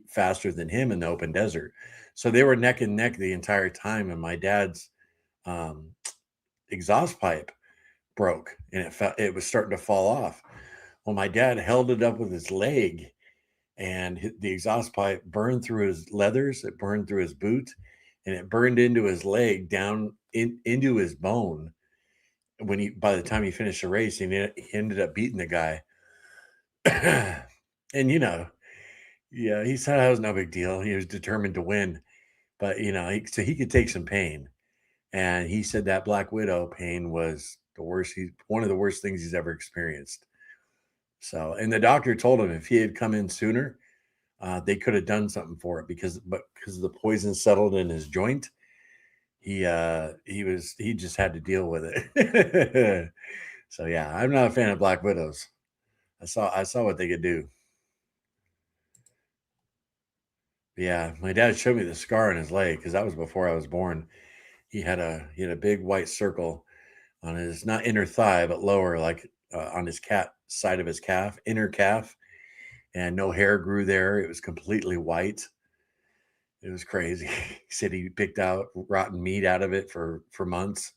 faster than him in the open desert. So they were neck and neck the entire time, and my dad's um, exhaust pipe broke, and it was starting to fall off. Well, my dad held it up with his leg, and the exhaust pipe burned through his leathers, it burned through his boot, and it burned into his leg down into his bone. By the time he finished the race, he ended up beating the guy. And yeah, he said it was no big deal. He was determined to win, but so he could take some pain. And he said that Black Widow pain was one of the worst things he's ever experienced. So, and the doctor told him if he had come in sooner, they could have done something for it because the poison settled in his joint. He just had to deal with it. So yeah, I'm not a fan of Black Widows. I saw what they could do. Yeah, my dad showed me the scar on his leg because that was before I was born. He had a big white circle on his, not inner thigh but lower, like on his cat side of his calf, inner calf, and no hair grew there. It was completely white. It was crazy. He said he picked out rotten meat out of it for months.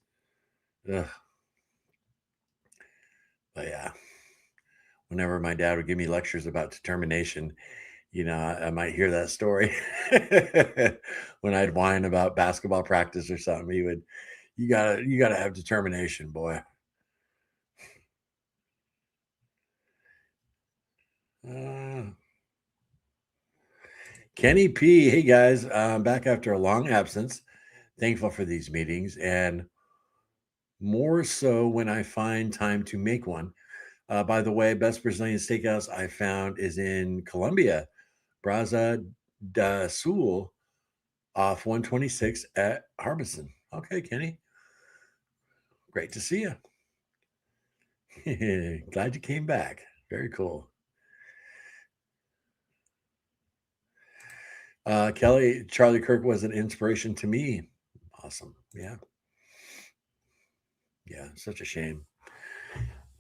Ugh. But yeah, whenever my dad would give me lectures about determination, I might hear that story. When I'd whine about basketball practice or something, he would, you gotta have determination, boy. Uh, Kenny P, hey guys, I'm back after a long absence. Thankful for these meetings, and more so when I find time to make one. By the way, best Brazilian steakhouse I found is in Colombia, Brasa da Sul, off 126 at Harbison. Okay, Kenny, great to see you. Glad you came back. Very cool. Kelly, Charlie Kirk was an inspiration to me. Awesome. Yeah. Yeah. Such a shame.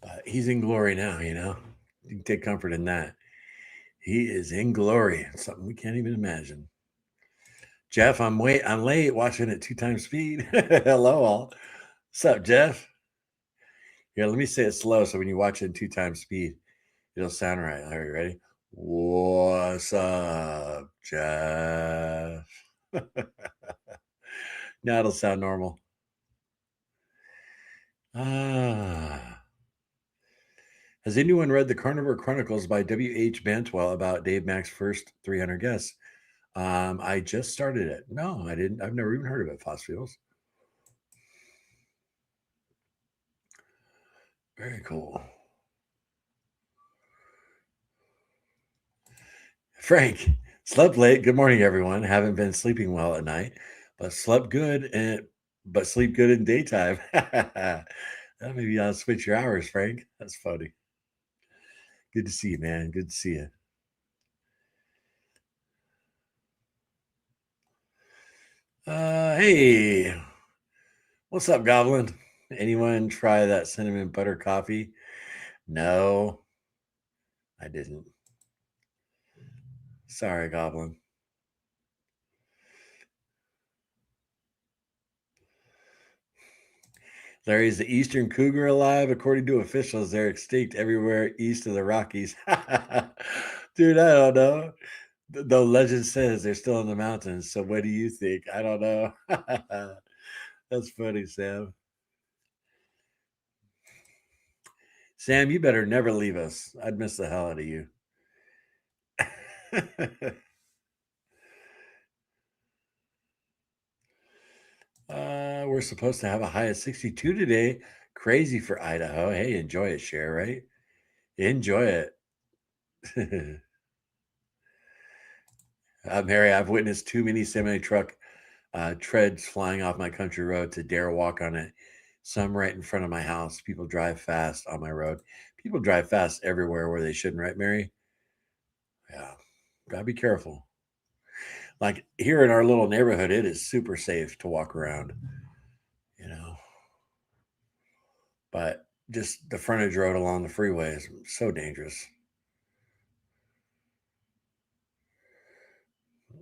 But he's in glory now, you know. You can take comfort in that. He is in glory. Something we can't even imagine. Jeff, I'm late watching it 2 times speed. Hello all. What's up, Jeff? Yeah, let me say it slow so when you watch it in 2 times speed, it'll sound right. Are you ready? What's up, Jeff? Now it'll sound normal. Ah. Has anyone read the Carnivore Chronicles by W.H. Bantwell about Dave Mack's first 300 guests? I just started it. No, I didn't. I've never even heard of it, Phosphils. Very cool. Frank, slept late. Good morning, everyone. Haven't been sleeping well at night, but sleep good in daytime. Maybe I'll switch your hours, Frank. That's funny. Good to see you, man. Good to see you. Hey, what's up, Goblin? Anyone try that cinnamon butter coffee? No, I didn't. Sorry, Goblin. Larry, is the eastern cougar alive? According to officials, they're extinct everywhere east of the Rockies. Dude, I don't know. The legend says they're still in the mountains. So what do you think? I don't know. That's funny, Sam. Sam, you better never leave us. I'd miss the hell out of you. We're supposed to have a high of 62 today. Crazy for Idaho. Hey, enjoy it, Cher, right? Enjoy it. Mary, I've witnessed too many semi-truck treads flying off my country road to dare walk on it. Some right in front of my house. People drive fast on my road. People drive fast everywhere where they shouldn't, right, Mary? Yeah. Gotta be careful. Like here in our little neighborhood, it is super safe to walk around, you know. But just the frontage road along the freeway is so dangerous.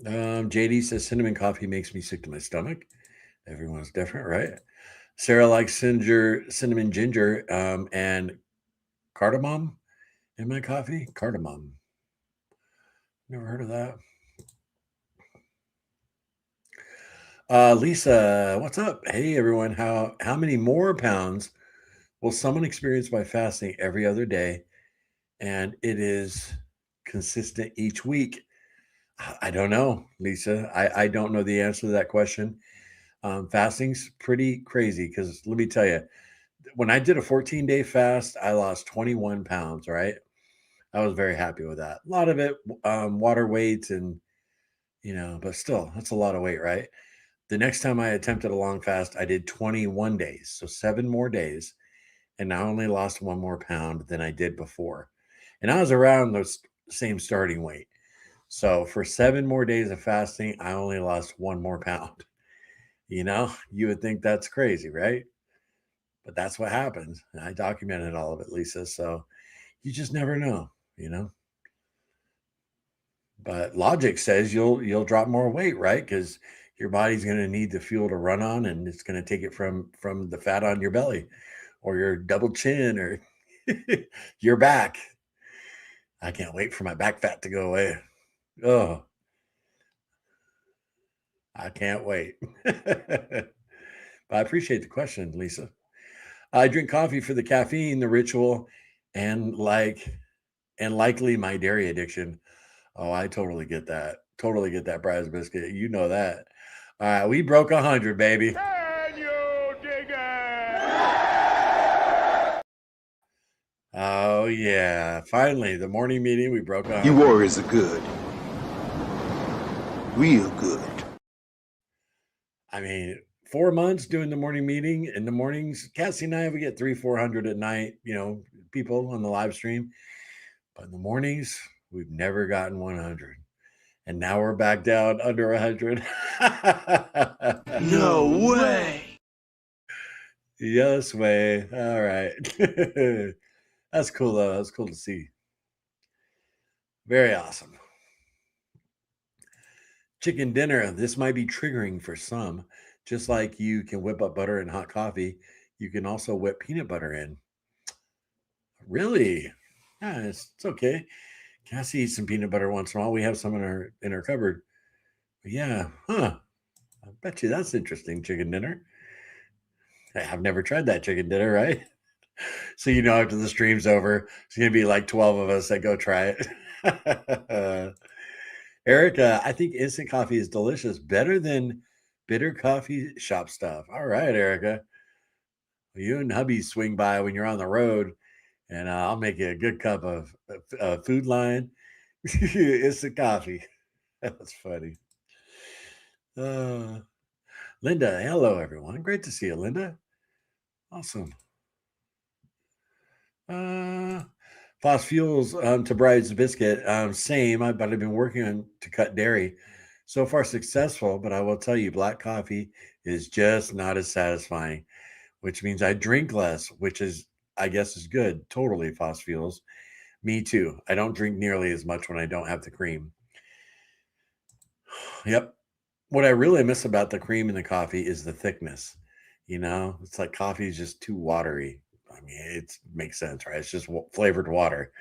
JD says cinnamon coffee makes me sick to my stomach. Everyone's different, right? Sarah likes cinnamon ginger, and cardamom in my coffee. Cardamom. Never heard of that. Lisa, what's up? Hey everyone. How many more pounds will someone experience by fasting every other day? And it is consistent each week. I don't know, Lisa. I don't know the answer to that question. Fasting's pretty crazy because let me tell you, when I did a 14-day fast, I lost 21 pounds, right? I was very happy with that. A lot of it, water weight and, but still, that's a lot of weight, right? The next time I attempted a long fast, I did 21 days. So 7 more days. And I only lost 1 more pound than I did before. And I was around the same starting weight. So for 7 more days of fasting, I only lost 1 more pound. You would think that's crazy, right? But that's what happened. And I documented all of it, Lisa. So you just never know, you know. But logic says you'll drop more weight, right? Because your body's going to need the fuel to run on, and it's going to take it from the fat on your belly, or your double chin, or your back. I can't wait for my back fat to go away. Oh, I can't wait. But I appreciate the question, Lisa. I drink coffee for the caffeine, the ritual, and likely my dairy addiction. Oh, I totally get that. Totally get that, Briar's biscuit. You know that. All right, we broke 100, baby. Can you dig it? Oh yeah, finally the morning meeting. We broke 100. You warriors are good. Real good. I mean, 4 months doing the morning meeting in the mornings. Cassie and I, we get 400 at night. People on the live stream. But in the mornings, we've never gotten 100. And now we're back down under 100. No way. Yes, way. All right. That's cool, though. That's cool to see. Very awesome. Chicken dinner. This might be triggering for some. Just like you can whip up butter in hot coffee, you can also whip peanut butter in. Really? Yeah, it's okay. Cassie eats some peanut butter once in a while. We have some in our cupboard. But yeah, huh. I bet you that's interesting, chicken dinner. I've never tried that chicken dinner, right? So after the stream's over, it's gonna be like 12 of us that go try it. Erica, I think instant coffee is delicious, better than bitter coffee shop stuff. All right, Erica. You and hubby swing by when you're on the road, and I'll make you a good cup of Food Line instant coffee. That's funny. Uh, Linda, hello everyone. Great to see you, Linda. Awesome. Fast fuels to Bride's biscuit. Same. But I've been working on to cut dairy. So far successful, but I will tell you, black coffee is just not as satisfying, which means I drink less, which is, I guess, is good. Totally, fast fuels. Me too. I don't drink nearly as much when I don't have the cream. Yep. What I really miss about the cream in the coffee is the thickness. It's like coffee is just too watery. I mean, it makes sense, right? It's just flavored water.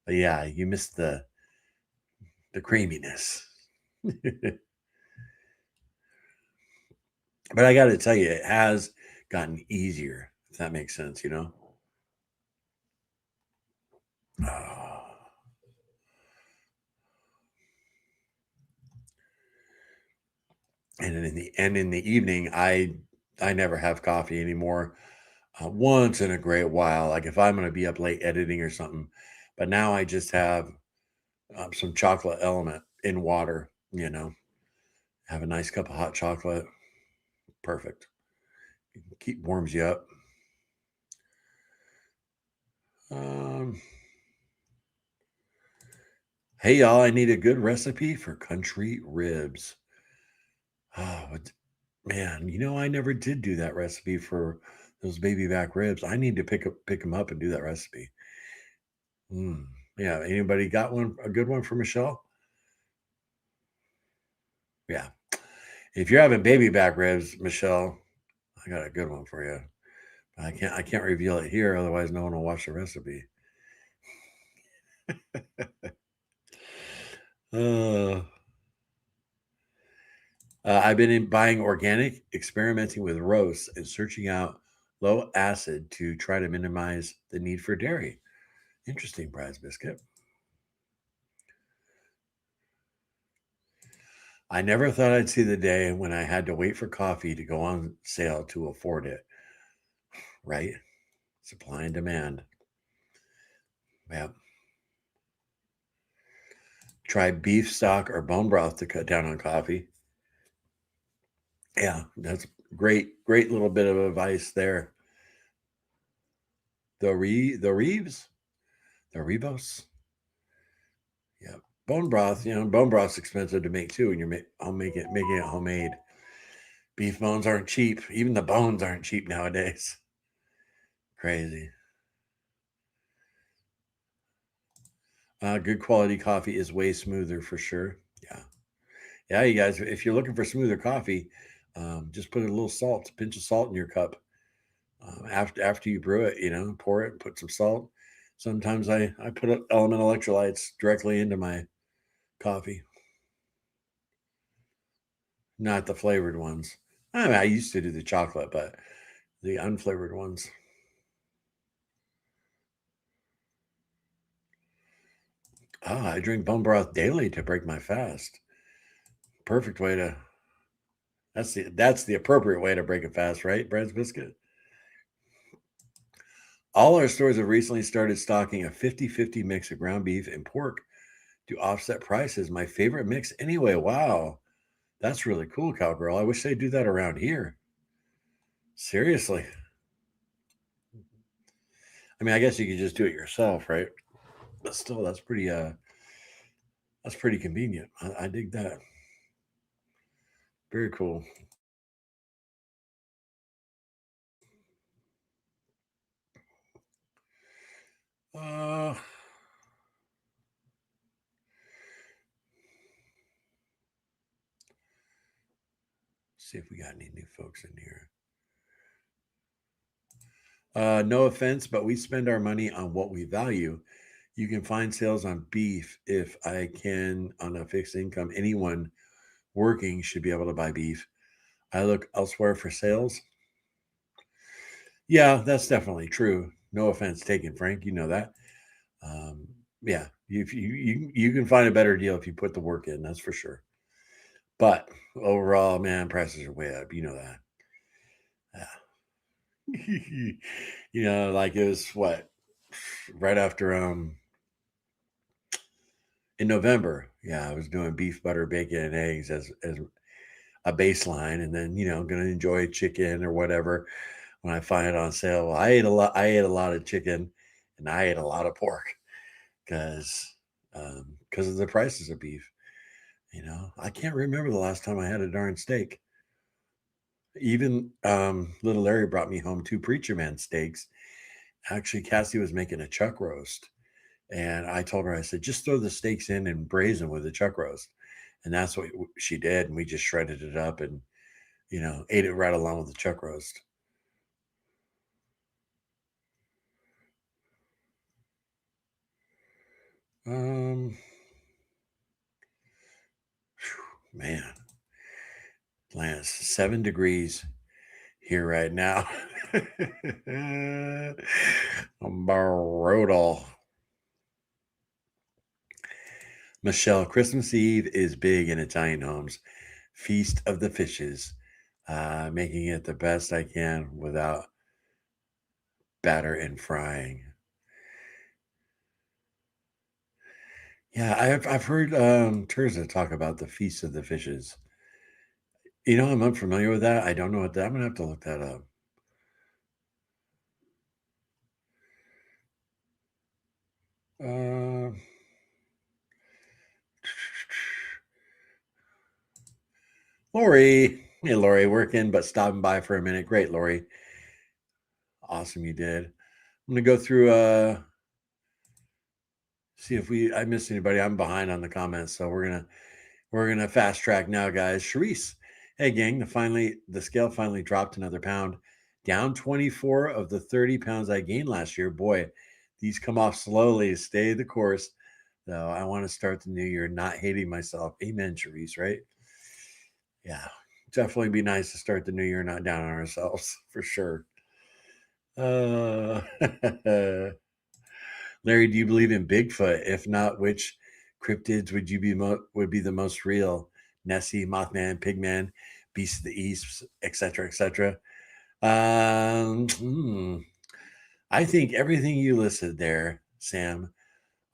But yeah, you miss the the creaminess. But I got to tell you, it has gotten easier, if that makes sense, Oh. And in the evening, I never have coffee anymore. Once in a great while, like if I'm going to be up late editing or something. But now I just have some chocolate element in water. Have a nice cup of hot chocolate. Perfect. Warms you up. Hey y'all, I need a good recipe for country ribs. Oh, man, I never did do that recipe for those baby back ribs. I need to pick them up and do that recipe. Yeah, anybody got a good one for Michelle? Yeah. If you're having baby back ribs, Michelle, I got a good one for you. I can't reveal it here, otherwise no one will watch the recipe. uh, I've been buying organic, experimenting with roasts, and searching out low acid to try to minimize the need for dairy. Interesting, Brad's Biscuit. I never thought I'd see the day when I had to wait for coffee to go on sale to afford it. Right? Supply and demand. Yep. Try beef stock or bone broth to cut down on coffee. Yeah, that's great little bit of advice there. The Reeves, the Rebos. Yeah, bone broth. Bone broth's expensive to make too, and you're making it homemade. Beef bones aren't cheap. Even the bones aren't cheap nowadays. Crazy. Good quality coffee is way smoother for sure. Yeah, you guys. If you're looking for smoother coffee, just put a little salt, pinch of salt in your cup. After you brew it, pour it, put some salt. Sometimes I put element electrolytes directly into my coffee, not the flavored ones. I used to do the chocolate, but the unflavored ones. I drink bone broth daily to break my fast. Perfect way to. That's the appropriate way to break a fast, right, Brad's Biscuit? All our stores have recently started stocking a 50-50 mix of ground beef and pork to offset prices. My favorite mix anyway. Wow. That's really cool, Cowgirl. I wish they'd do that around here. Seriously. I mean, I guess you could just do it yourself, right? But still, that's pretty convenient. I dig that. Very cool. Uh see if we got any new folks in here. No offense, but we spend our money on what we value. You can find sales on beef if I can on a fixed income. Anyone working should be able to buy beef. I look elsewhere for sales. Yeah, that's definitely true. No offense taken, Frank. You know that. Um, yeah, you can find a better deal if you put the work in. That's for sure. But overall, man, prices are way up. You know that. Yeah. Like it was what right after in November. Yeah, I was doing beef, butter, bacon, and eggs as a baseline, and then gonna enjoy chicken or whatever when I find it on sale. Well, I ate a lot of chicken, and I ate a lot of pork because of the prices of beef. I can't remember the last time I had a darn steak. Even little Larry brought me home two Preacher Man steaks. Actually, Cassie was making a chuck roast, and I told her, I said, just throw the steaks in and braise them with the chuck roast. And that's what she did. And we just shredded it up and, ate it right along with the chuck roast. Um, Man, Lance, 7 degrees here right now. Brutal. Michelle, Christmas Eve is big in Italian homes. Feast of the fishes. Making it the best I can without batter and frying. Yeah, I've heard Terza talk about the Feast of the Fishes. I'm unfamiliar with that. I don't know what that. I'm gonna have to look that up. Uh, Lori, hey Lori, working but stopping by for a minute. Great, Lori. Awesome, you did. I'm gonna go through. See if I missed anybody. I'm behind on the comments, so we're gonna fast track now, guys. Sharice, hey gang, the scale finally dropped another pound, down 24 of the 30 pounds I gained last year. Boy, these come off slowly. Stay the course, though. I want to start the new year not hating myself. Amen, Sharice. Right? Yeah, definitely be nice to start the new year not down on ourselves for sure. Larry, do you believe in Bigfoot? If not, which cryptids would be the most real? Nessie, Mothman, Pigman, Beast of the East, etc., etc. I think everything you listed there, Sam,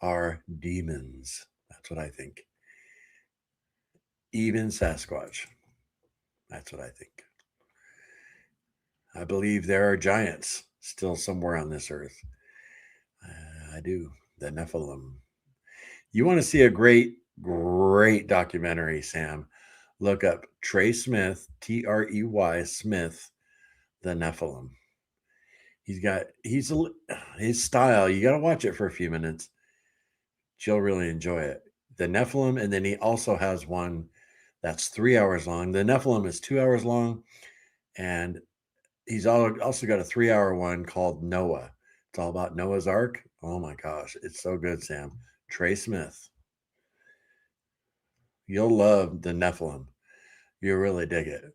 are demons. That's what I think. Even Sasquatch. That's what I think. I believe there are giants still somewhere on this earth. I do. The Nephilim. You want to see a great documentary, Sam? Look up Trey Smith, Trey Smith, the Nephilim. His style. You got to watch it for a few minutes. You'll really enjoy it. The Nephilim, and then he also has one that's 3 hours long. The Nephilim is 2 hours long, and he's also got a 3 hour one called Noah. It's all about Noah's Ark. Oh my gosh, it's so good, Sam. Trey Smith. You'll love the Nephilim. You'll really dig it.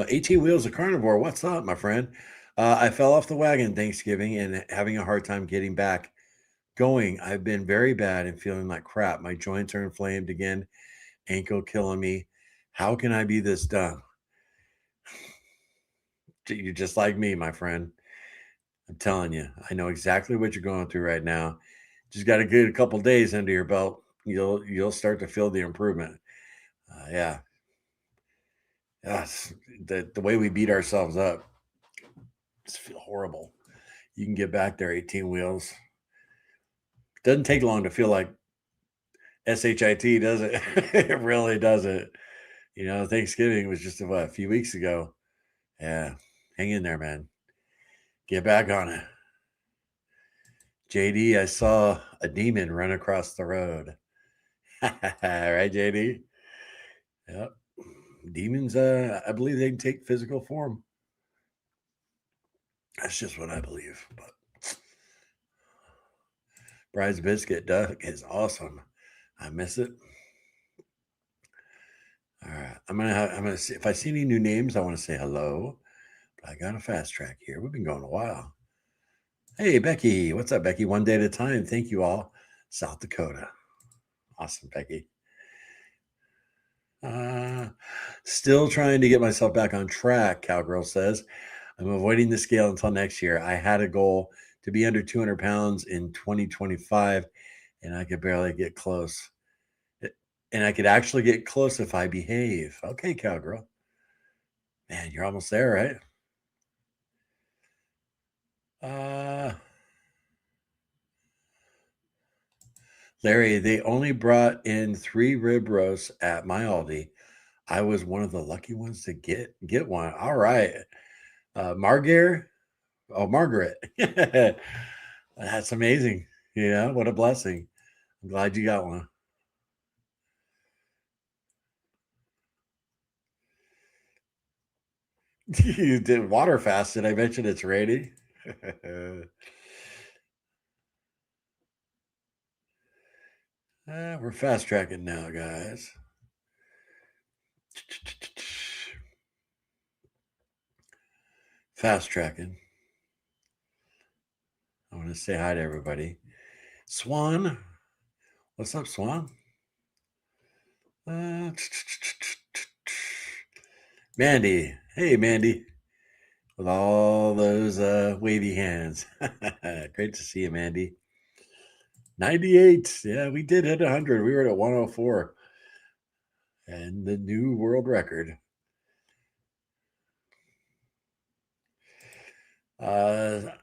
18 Wheels of Carnivore. What's up, my friend? I fell off the wagon Thanksgiving and having a hard time getting back going. I've been very bad and feeling like crap. My joints are inflamed again, ankle killing me. How can I be this dumb? You're just like me, my friend. I'm telling you, I know exactly what you're going through right now. Just got to get a couple days under your belt. You'll start to feel the improvement. Yeah, yes. The way we beat ourselves up, just feel horrible. You can get back there 18 wheels. Doesn't take long to feel like SHIT, does it? It really doesn't. Thanksgiving was just a few weeks ago. Yeah, hang in there, man. Get back on it. JD, I saw a demon run across the road. Right, JD? Yep. Demons, I believe they can take physical form. That's just what I believe. But Bride's Biscuit Duck is awesome. I miss it. All right. I'm gonna see if I see any new names, I want to say hello. But I got a fast track here. We've been going a while. Hey Becky, what's up, Becky? One day at a time. Thank you all. South Dakota. Awesome, Becky. Still trying to get myself back on track, Cowgirl says. I'm avoiding the scale until next year. I had a goal to be under 200 pounds in 2025, and I could barely get close. And I could actually get close if I behave. Okay, Cowgirl. Man, you're almost there, right? Larry, they only brought in 3 rib roasts at my Aldi. I was one of the lucky ones to get one. All right. Margaret. Oh, Margaret. That's amazing. What a blessing. I'm glad you got one. You did water fast. Did I mention it's raining? We're fast tracking now, guys. Fast tracking. I want to say hi to everybody. Swan. What's up, Swan? Mandy. Hey, Mandy. With all those wavy hands. Great to see you, Mandy. 98. Yeah, we did hit 100. We were at 104. And the new world record. Escapinos?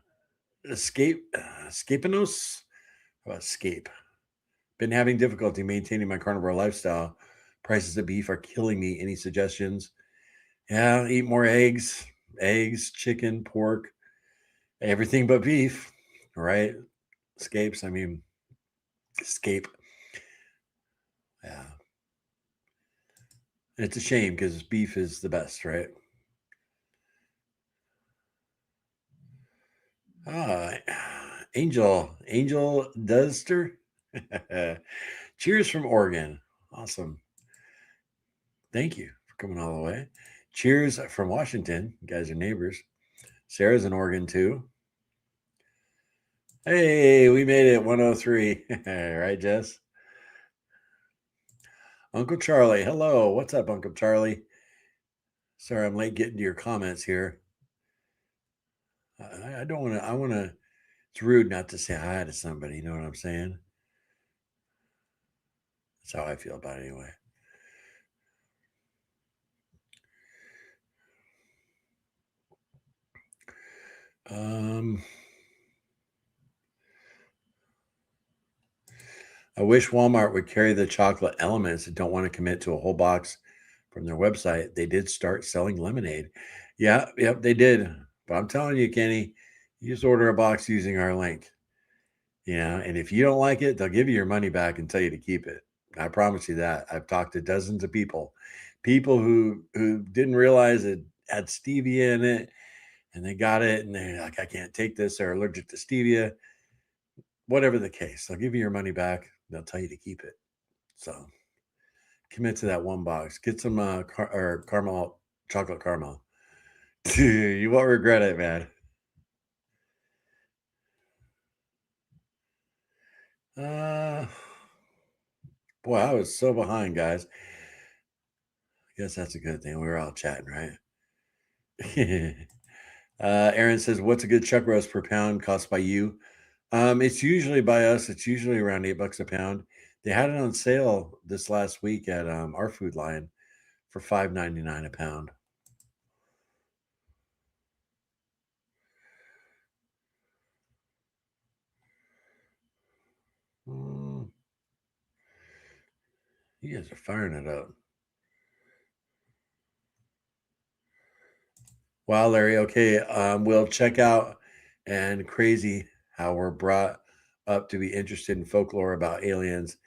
How about escape? Been having difficulty maintaining my carnivore lifestyle. Prices of beef are killing me. Any suggestions? Yeah, eat more eggs, chicken, pork, everything but beef, right? Escapes. I mean, escape. Yeah. It's a shame because beef is the best, right? Angel Duster. Cheers from Oregon. Awesome. Thank you for coming all the way. Cheers from Washington. You guys are neighbors. Sarah's in Oregon too. Hey, we made it 103. Right, Jess? Uncle Charlie. Hello. What's up, Uncle Charlie? Sorry, I'm late getting to your comments here. I don't want to, it's rude not to say hi to somebody. You know what I'm saying? That's how I feel about it anyway. I wish Walmart would carry the chocolate elements and don't want to commit to a whole box from their website. They did start selling lemonade. Yeah, yep, they did. But I'm telling you, Kenny, you just order a box using our link. And if you don't like it, they'll give you your money back and tell you to keep it. I promise you that. I've talked to dozens of people who didn't realize it had stevia in it, and they got it, and they're like, I can't take this. They're allergic to stevia. Whatever the case, they'll give you your money back. They'll tell you to keep it. So commit to that one box. Get some caramel, chocolate caramel. You won't regret it, man. Boy, I was so behind, guys. I guess that's a good thing. We were all chatting, right? Aaron says, "What's a good chuck roast per pound cost by you?" It's usually by us. It's usually around $8 a pound. They had it on sale this last week at our Food Line for $5.99 a pound. You guys are firing it up. Wow, Larry. Okay, we'll check out. And crazy how we're brought up to be interested in folklore about aliens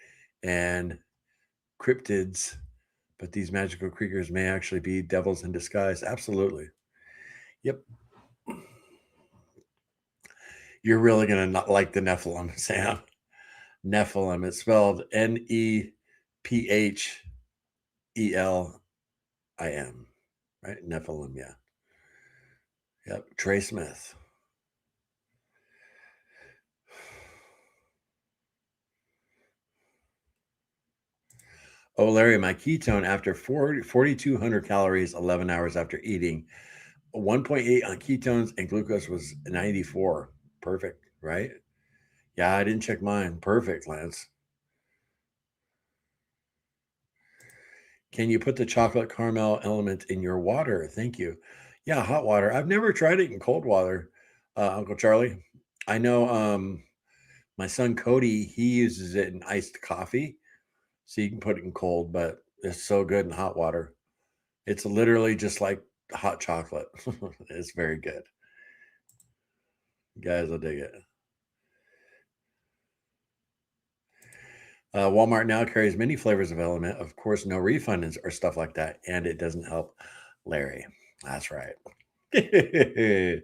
and cryptids, but these magical creatures may actually be devils in disguise. Absolutely. Yep. You're really going to not like the Nephilim, Sam. Nephilim. It's spelled Nephelim, right? Nephilim, yeah. Yep. Trey Smith. Oh, Larry, my ketone after 4,200 calories, 11 hours after eating, 1.8 on ketones, and glucose was 94. Perfect, right? Yeah, I didn't check mine. Perfect, Lance. Can you put the chocolate caramel element in your water? Thank you. Yeah, hot water. I've never tried it in cold water, Uncle Charlie. I know my son Cody, he uses it in iced coffee. So you can put it in cold, but it's so good in hot water. It's literally just like hot chocolate. It's very good. You guys will dig it. Walmart now carries many flavors of element. Of course, no refunds or stuff like that. And it doesn't help Larry. That's right. Yeah,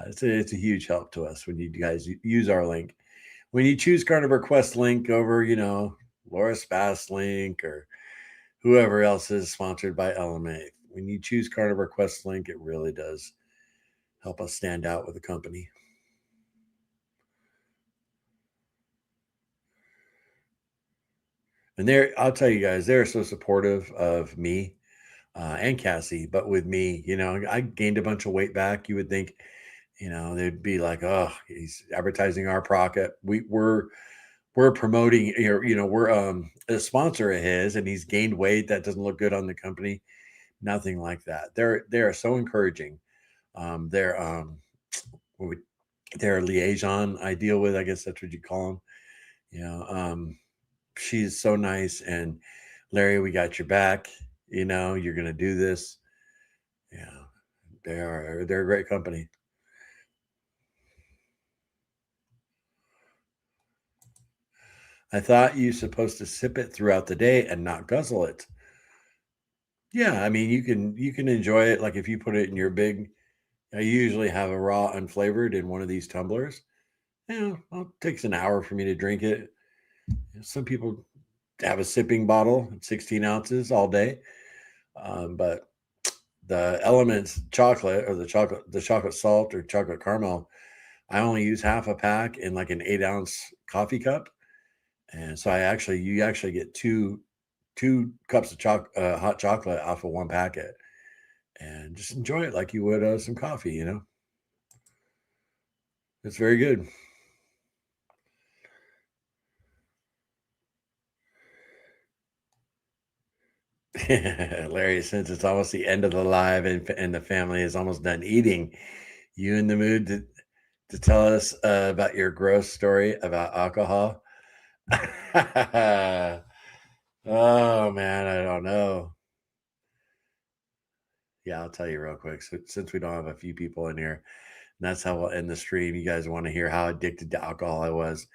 it's a huge help to us when you guys use our link. when you choose Carnivore Quest link over, Laura Spass link or whoever else is sponsored by Element, when you choose Carnivore Quest link, it really does help us stand out with the company. And I'll tell you guys, they're so supportive of me and Cassie. But with me, I gained a bunch of weight back. You would think, they'd be like, oh, he's advertising our pocket. We're promoting, we're a sponsor of his, and he's gained weight. That doesn't look good on the company. Nothing like that. They're so encouraging. They're their liaison I deal with, I guess that's what you call them. She's so nice, and Larry, we got your back. You're gonna do this. Yeah, they're a great company. I thought you're supposed to sip it throughout the day and not guzzle it. Yeah, I mean you can enjoy it. Like if you put it in your big, I usually have a raw unflavored in one of these tumblers. It takes an hour for me to drink it. Some people have a sipping bottle, 16 ounces all day. But the Elements chocolate or the chocolate salt or chocolate caramel, I only use half a pack in like an 8-ounce coffee cup. And so you actually get two cups of hot chocolate off of one packet, and just enjoy it like you would some coffee. It's very good. Larry, since it's almost the end of the live and the family is almost done eating, you in the mood to tell us about your gross story about alcohol? Oh man, I don't know. Yeah, I'll tell you real quick. So, since we don't have a few people in here, and that's how we'll end the stream. You guys want to hear how addicted to alcohol I was.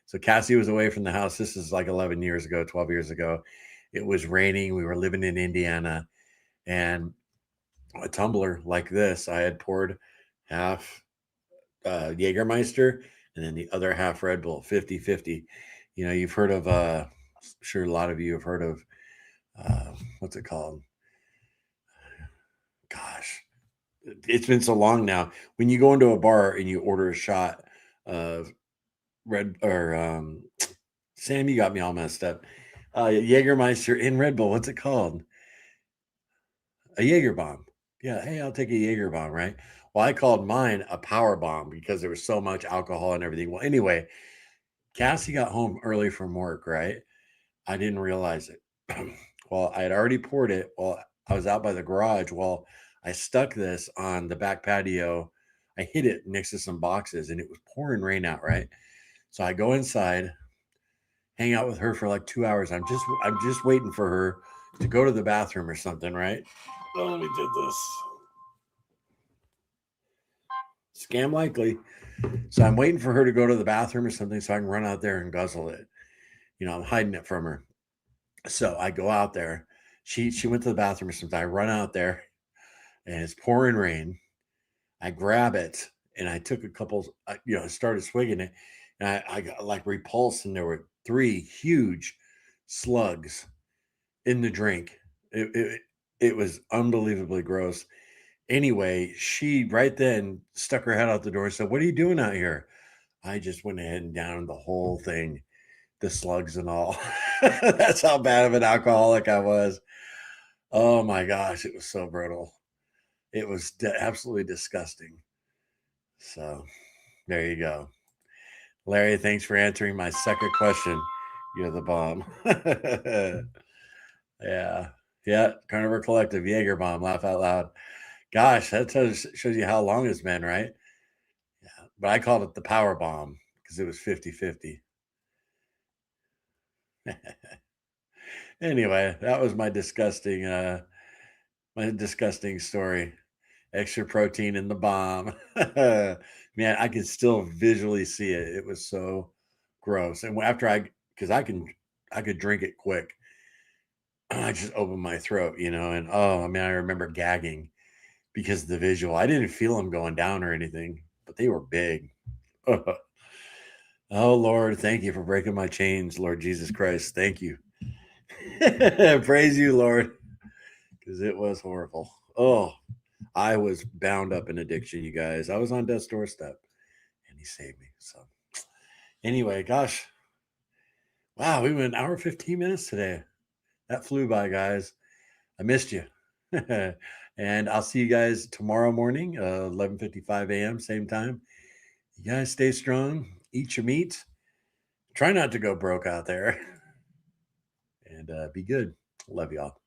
So Cassie was away from the house. This is like 11 years ago, 12 years ago. It was raining. We were living in Indiana, and a tumbler like this, I had poured half Jägermeister and then the other half Red Bull, 50-50. You've heard of, sure a lot of you have heard of, what's it called? Gosh, it's been so long now. When you go into a bar and you order a shot of Red or Sam, you got me all messed up. Jägermeister in Red Bull. What's it called? A Jaeger bomb. Yeah. Hey, I'll take a Jaeger bomb, right? Well, I called mine a power bomb because there was so much alcohol and everything. Well, anyway, Cassie got home early from work, right? I didn't realize it. Well, I had already poured it. Well, I was out by the garage. Well, I stuck this on the back patio. I hid it next to some boxes, and it was pouring rain out, right? So I go inside, hang out with her for like 2 hours. I'm just waiting for her to go to the bathroom or something, right? Oh, let me do this. Scam likely. So I'm waiting for her to go to the bathroom or something so I can run out there and guzzle it. I'm hiding it from her. So I go out there. She went to the bathroom or something. I run out there and it's pouring rain. I grab it and I took a couple, started swigging it, and I got like repulsed, and there were 3 huge slugs in the drink. It was unbelievably gross. Anyway, she right then stuck her head out the door and said, "What are you doing out here?" I just went ahead and downed the whole thing, the slugs and all. That's how bad of an alcoholic I was. Oh my gosh, it was so brutal. It was absolutely disgusting. So there you go. Larry, thanks for answering my second question. You're the bomb. Yeah. Yeah. Carnivore Collective, Jaeger bomb, laugh out loud. Gosh, that shows you how long it's been, right? Yeah. But I called it the power bomb because it was 50-50. Anyway, that was my disgusting story. Extra protein in the bomb. Man, I can still visually see it. It was so gross. And because I could drink it quick. I just opened my throat, and oh, I mean, I remember gagging because of the visual. I didn't feel them going down or anything, but they were big. Oh, Lord, thank you for breaking my chains, Lord Jesus Christ. Thank you. Praise you, Lord, because it was horrible. Oh, I was bound up in addiction, you guys. I was on death's doorstep, and he saved me. So, anyway, gosh, wow, we went an hour 15 minutes today. That flew by, guys. I missed you. And I'll see you guys tomorrow morning, 11:55 a.m., same time. You guys stay strong, eat your meat, try not to go broke out there, and be good. Love y'all.